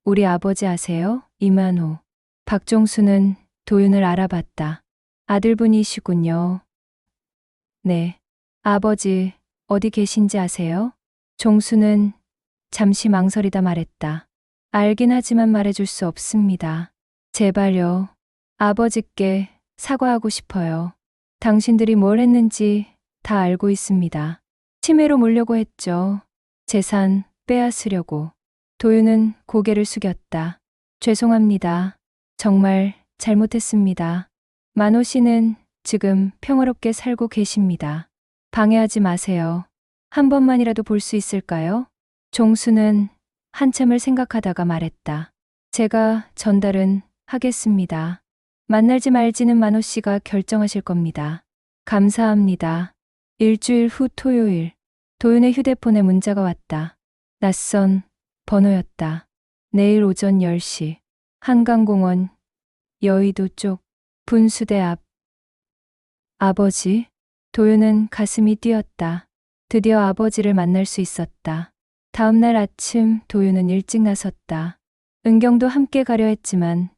우리 아버지 아세요? 이만호. 박종수는 도윤을 알아봤다. 아들분이시군요. 네. 아버지 어디 계신지 아세요? 종수는 잠시 망설이다 말했다. 알긴 하지만 말해줄 수 없습니다. 제발요. 아버지께 사과하고 싶어요. 당신들이 뭘 했는지 다 알고 있습니다. 치매로 몰려고 했죠. 재산 빼앗으려고. 도윤은 고개를 숙였다. 죄송합니다. 정말 잘못했습니다. 만호 씨는 지금 평화롭게 살고 계십니다. 방해하지 마세요. 한 번만이라도 볼 수 있을까요? 종수는 한참을 생각하다가 말했다. 제가 전달은 하겠습니다. 만날지 말지는 만호 씨가 결정하실 겁니다. 감사합니다. 일주일 후 토요일, 도윤의 휴대폰에 문자가 왔다. 낯선 번호였다. 내일 오전 10시, 한강공원, 여의도 쪽, 분수대 앞. 아버지? 도윤은 가슴이 뛰었다. 드디어 아버지를 만날 수 있었다. 다음 날 아침 도윤은 일찍 나섰다. 은경도 함께 가려 했지만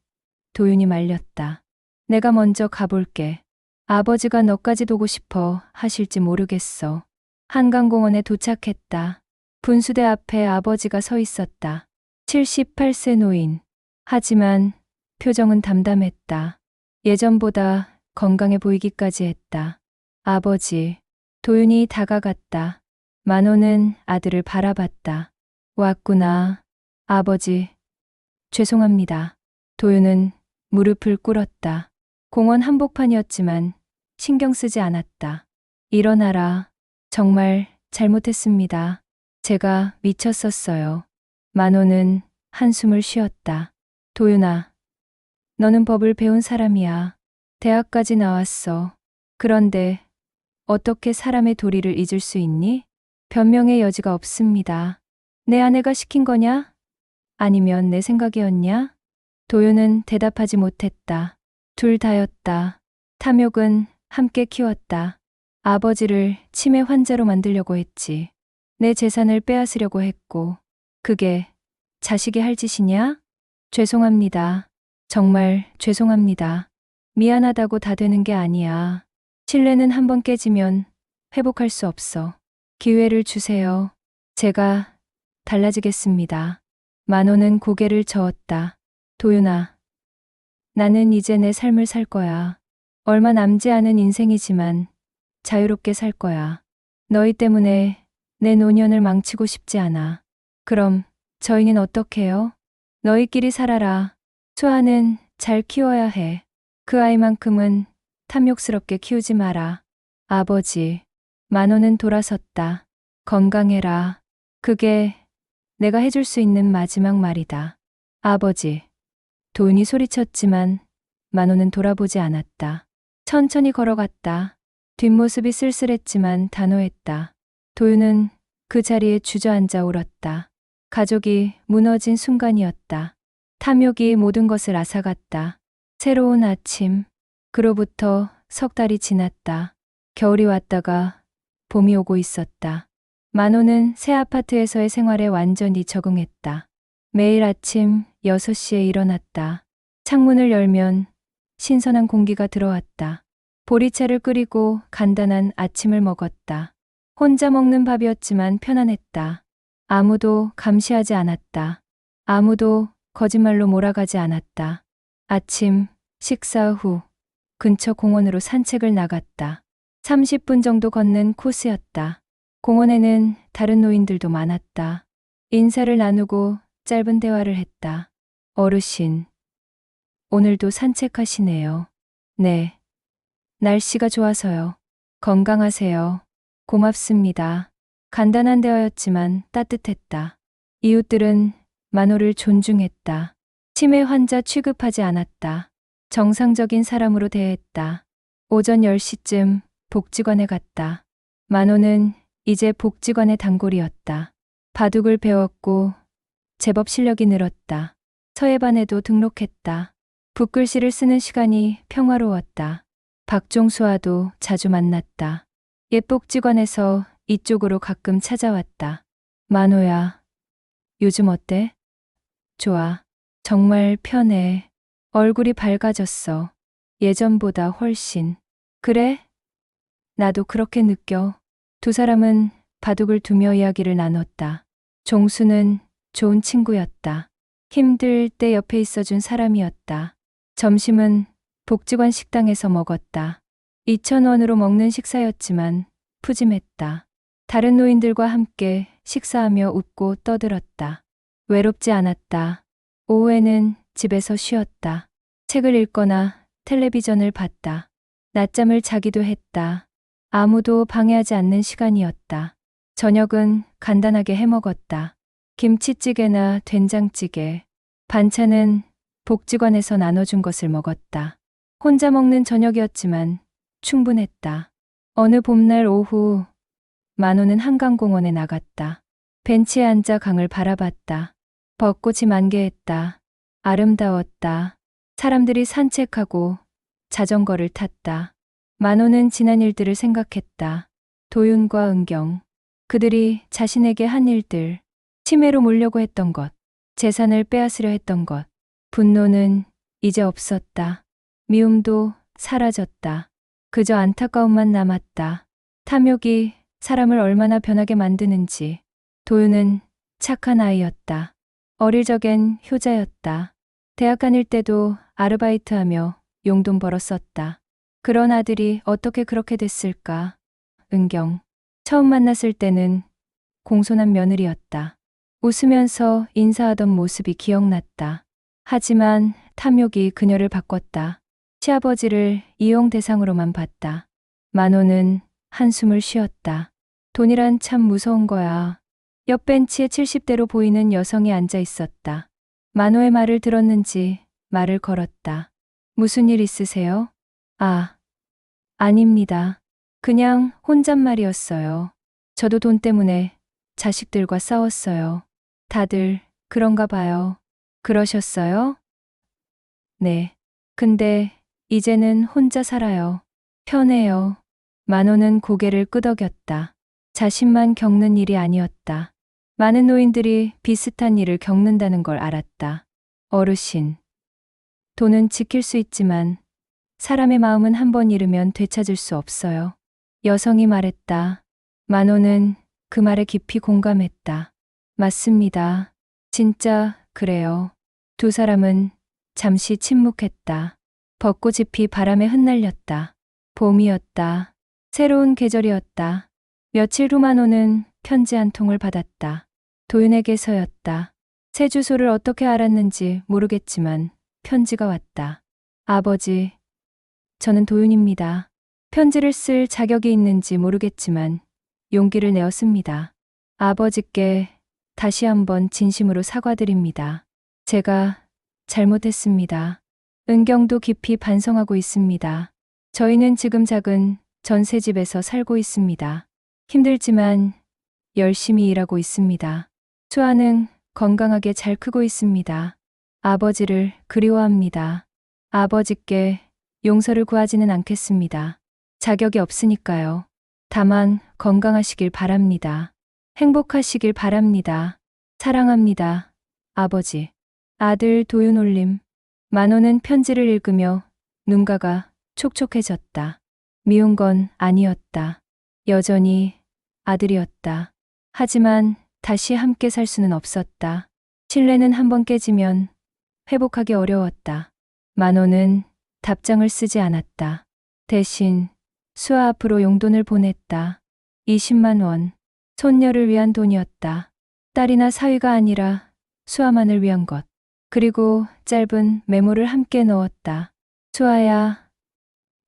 도윤이 말렸다. 내가 먼저 가볼게. 아버지가 너까지 보고 싶어 하실지 모르겠어. 한강공원에 도착했다. 분수대 앞에 아버지가 서 있었다. 78세 노인. 하지만 표정은 담담했다. 예전보다 건강해 보이기까지 했다. 아버지. 도윤이 다가갔다. 만호는 아들을 바라봤다. 왔구나. 아버지. 죄송합니다. 도윤은 무릎을 꿇었다. 공원 한복판이었지만 신경 쓰지 않았다. 일어나라. 정말 잘못했습니다. 제가 미쳤었어요. 만호는 한숨을 쉬었다. 도윤아, 너는 법을 배운 사람이야. 대학까지 나왔어. 그런데 어떻게 사람의 도리를 잊을 수 있니? 변명의 여지가 없습니다. 내 아내가 시킨 거냐? 아니면 내 생각이었냐? 도윤은 대답하지 못했다. 둘 다였다. 탐욕은 함께 키웠다. 아버지를 치매 환자로 만들려고 했지. 내 재산을 빼앗으려고 했고. 그게 자식이 할 짓이냐? 죄송합니다. 정말 죄송합니다. 미안하다고 다 되는 게 아니야. 신뢰는 한번 깨지면 회복할 수 없어. 기회를 주세요. 제가 달라지겠습니다. 만호는 고개를 저었다. 도윤아, 나는 이제 내 삶을 살 거야. 얼마 남지 않은 인생이지만 자유롭게 살 거야. 너희 때문에 내 노년을 망치고 싶지 않아. 그럼 저희는 어떡해요? 너희끼리 살아라. 수아는 잘 키워야 해. 그 아이만큼은 탐욕스럽게 키우지 마라. 아버지. 만호는 돌아섰다. 건강해라. 그게 내가 해줄 수 있는 마지막 말이다. 아버지. 도윤이 소리쳤지만 만호는 돌아보지 않았다. 천천히 걸어갔다. 뒷모습이 쓸쓸했지만 단호했다. 도윤은 그 자리에 주저앉아 울었다. 가족이 무너진 순간이었다. 탐욕이 모든 것을 앗아갔다. 새로운 아침. 그로부터 석 달이 지났다. 겨울이 왔다가 봄이 오고 있었다. 만호는 새 아파트에서의 생활에 완전히 적응했다. 매일 아침 6시에 일어났다. 창문을 열면 신선한 공기가 들어왔다. 보리차를 끓이고 간단한 아침을 먹었다. 혼자 먹는 밥이었지만 편안했다. 아무도 감시하지 않았다. 아무도 거짓말로 몰아가지 않았다. 아침 식사 후 근처 공원으로 산책을 나갔다. 30분 정도 걷는 코스였다. 공원에는 다른 노인들도 많았다. 인사를 나누고 짧은 대화를 했다. 어르신, 오늘도 산책하시네요. 네. 날씨가 좋아서요. 건강하세요. 고맙습니다. 간단한 대화였지만 따뜻했다. 이웃들은 만호를 존중했다. 치매 환자 취급하지 않았다. 정상적인 사람으로 대했다. 오전 10시쯤 복지관에 갔다. 만호는 이제 복지관의 단골이었다. 바둑을 배웠고 제법 실력이 늘었다. 서예반에도 등록했다. 붓글씨를 쓰는 시간이 평화로웠다. 박종수와도 자주 만났다. 옛 복지관에서 이쪽으로 가끔 찾아왔다. 만호야, 요즘 어때? 좋아. 정말 편해. 얼굴이 밝아졌어. 예전보다 훨씬. 그래? 나도 그렇게 느껴. 두 사람은 바둑을 두며 이야기를 나눴다. 종수는 좋은 친구였다. 힘들 때 옆에 있어준 사람이었다. 점심은 복지관 식당에서 먹었다. 2,000원으로 먹는 식사였지만 푸짐했다. 다른 노인들과 함께 식사하며 웃고 떠들었다. 외롭지 않았다. 오후에는 집에서 쉬었다. 책을 읽거나 텔레비전을 봤다. 낮잠을 자기도 했다. 아무도 방해하지 않는 시간이었다. 저녁은 간단하게 해먹었다. 김치찌개나 된장찌개. 반찬은 복지관에서 나눠준 것을 먹었다. 혼자 먹는 저녁이었지만 충분했다. 어느 봄날 오후 만호는 한강공원에 나갔다. 벤치에 앉아 강을 바라봤다. 벚꽃이 만개했다. 아름다웠다. 사람들이 산책하고 자전거를 탔다. 만호는 지난 일들을 생각했다. 도윤과 은경. 그들이 자신에게 한 일들. 치매로 몰려고 했던 것. 재산을 빼앗으려 했던 것. 분노는 이제 없었다. 미움도 사라졌다. 그저 안타까움만 남았다. 탐욕이 사람을 얼마나 변하게 만드는지. 도윤은 착한 아이였다. 어릴 적엔 효자였다. 대학 다닐 때도 아르바이트하며 용돈 벌어 썼다. 그런 아들이 어떻게 그렇게 됐을까? 은경. 처음 만났을 때는 공손한 며느리였다. 웃으면서 인사하던 모습이 기억났다. 하지만 탐욕이 그녀를 바꿨다. 시아버지를 이용 대상으로만 봤다. 만호는 한숨을 쉬었다. 돈이란 참 무서운 거야. 옆 벤치에 70대로 보이는 여성이 앉아 있었다. 만호의 말을 들었는지 말을 걸었다. 무슨 일 있으세요? 아, 아닙니다. 그냥 혼잣말이었어요. 저도 돈 때문에 자식들과 싸웠어요. 다들 그런가 봐요. 그러셨어요? 네. 근데 이제는 혼자 살아요. 편해요. 만호는 고개를 끄덕였다. 자신만 겪는 일이 아니었다. 많은 노인들이 비슷한 일을 겪는다는 걸 알았다. 어르신. 돈은 지킬 수 있지만 사람의 마음은 한 번 잃으면 되찾을 수 없어요. 여성이 말했다. 만호는 그 말에 깊이 공감했다. 맞습니다. 진짜 그래요. 두 사람은 잠시 침묵했다. 벚꽃잎이 바람에 흩날렸다. 봄이었다. 새로운 계절이었다. 며칠 후 만호는 편지 한 통을 받았다. 도윤에게서였다. 새 주소를 어떻게 알았는지 모르겠지만 편지가 왔다. 아버지, 저는 도윤입니다. 편지를 쓸 자격이 있는지 모르겠지만 용기를 내었습니다. 아버지께 다시 한번 진심으로 사과드립니다. 제가 잘못했습니다. 은경도 깊이 반성하고 있습니다. 저희는 지금 작은 전셋집에서 살고 있습니다. 힘들지만 열심히 일하고 있습니다. 수아는 건강하게 잘 크고 있습니다. 아버지를 그리워합니다. 아버지께 용서를 구하지는 않겠습니다. 자격이 없으니까요. 다만 건강하시길 바랍니다. 행복하시길 바랍니다. 사랑합니다. 아버지. 아들 도윤 올림. 만호는 편지를 읽으며 눈가가 촉촉해졌다. 미운 건 아니었다. 여전히 아들이었다. 하지만 다시 함께 살 수는 없었다. 신뢰는 한번 깨지면 회복하기 어려웠다. 만호는 답장을 쓰지 않았다. 대신 수아 앞으로 용돈을 보냈다. 20만 원. 손녀를 위한 돈이었다. 딸이나 사위가 아니라 수아만을 위한 것. 그리고 짧은 메모를 함께 넣었다. 수아야,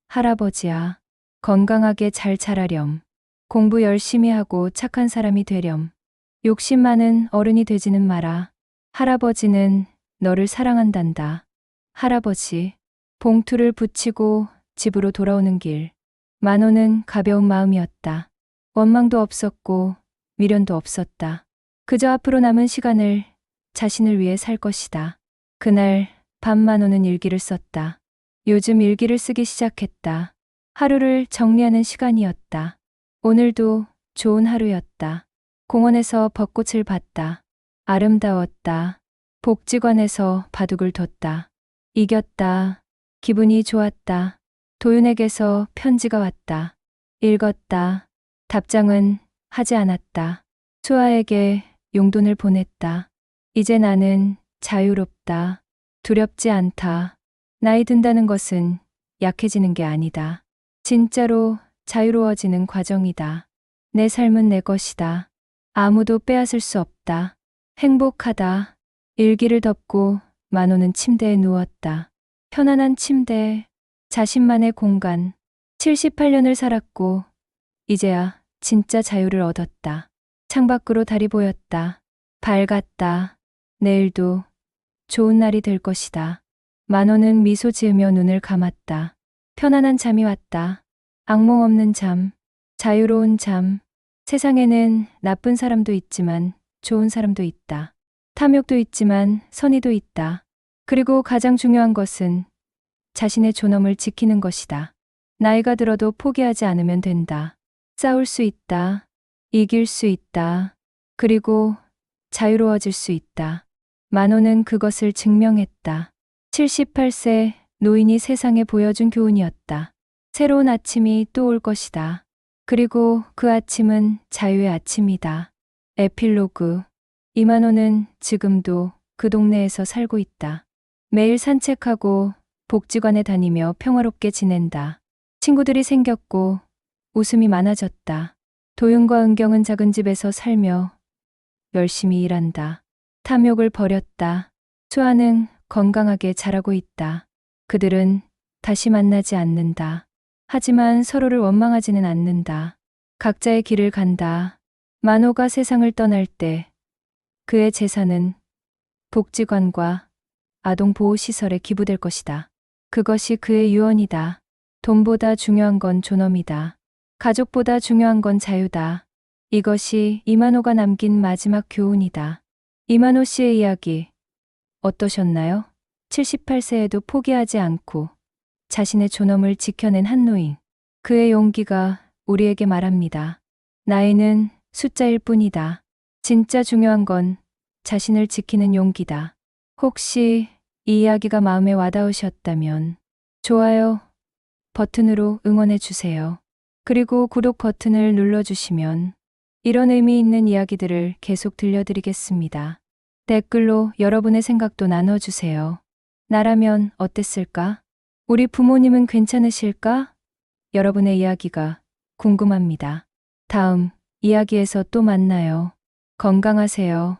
할아버지야. 건강하게 잘 자라렴. 공부 열심히 하고 착한 사람이 되렴. 욕심 많은 어른이 되지는 마라. 할아버지는 너를 사랑한단다. 할아버지. 봉투를 붙이고 집으로 돌아오는 길. 만호는 가벼운 마음이었다. 원망도 없었고 미련도 없었다. 그저 앞으로 남은 시간을 자신을 위해 살 것이다. 그날 밤 만호는 일기를 썼다. 요즘 일기를 쓰기 시작했다. 하루를 정리하는 시간이었다. 오늘도 좋은 하루였다. 공원에서 벚꽃을 봤다. 아름다웠다. 복지관에서 바둑을 뒀다. 이겼다. 기분이 좋았다. 도윤에게서 편지가 왔다. 읽었다. 답장은 하지 않았다. 수아에게 용돈을 보냈다. 이제 나는 자유롭다. 두렵지 않다. 나이 든다는 것은 약해지는 게 아니다. 진짜로 자유로워지는 과정이다. 내 삶은 내 것이다. 아무도 빼앗을 수 없다. 행복하다. 일기를 덮고 만호는 침대에 누웠다. 편안한 침대, 자신만의 공간. 78년을 살았고 이제야 진짜 자유를 얻었다. 창밖으로 달이 보였다. 밝았다. 내일도 좋은 날이 될 것이다. 만호는 미소 지으며 눈을 감았다. 편안한 잠이 왔다. 악몽 없는 잠, 자유로운 잠. 세상에는 나쁜 사람도 있지만 좋은 사람도 있다. 탐욕도 있지만 선의도 있다. 그리고 가장 중요한 것은 자신의 존엄을 지키는 것이다. 나이가 들어도 포기하지 않으면 된다. 싸울 수 있다. 이길 수 있다. 그리고 자유로워질 수 있다. 만호는 그것을 증명했다. 78세 노인이 세상에 보여준 교훈이었다. 새로운 아침이 또 올 것이다. 그리고 그 아침은 자유의 아침이다. 에필로그. 이만호는 지금도 그 동네에서 살고 있다. 매일 산책하고 복지관에 다니며 평화롭게 지낸다. 친구들이 생겼고 웃음이 많아졌다. 도윤과 은경은 작은 집에서 살며 열심히 일한다. 탐욕을 버렸다. 수아는 건강하게 자라고 있다. 그들은 다시 만나지 않는다. 하지만 서로를 원망하지는 않는다. 각자의 길을 간다. 만호가 세상을 떠날 때 그의 재산은 복지관과 아동보호시설에 기부될 것이다. 그것이 그의 유언이다. 돈보다 중요한 건 존엄이다. 가족보다 중요한 건 자유다. 이것이 이만호가 남긴 마지막 교훈이다. 이만호 씨의 이야기 어떠셨나요? 78세에도 포기하지 않고 자신의 존엄을 지켜낸 한 노인. 그의 용기가 우리에게 말합니다. 나이는 숫자일 뿐이다. 진짜 중요한 건 자신을 지키는 용기다. 혹시 이 이야기가 마음에 와닿으셨다면 좋아요 버튼으로 응원해 주세요. 그리고 구독 버튼을 눌러주시면 이런 의미 있는 이야기들을 계속 들려드리겠습니다. 댓글로 여러분의 생각도 나눠주세요. 나라면 어땠을까? 우리 부모님은 괜찮으실까? 여러분의 이야기가 궁금합니다. 다음 이야기에서 또 만나요. 건강하세요.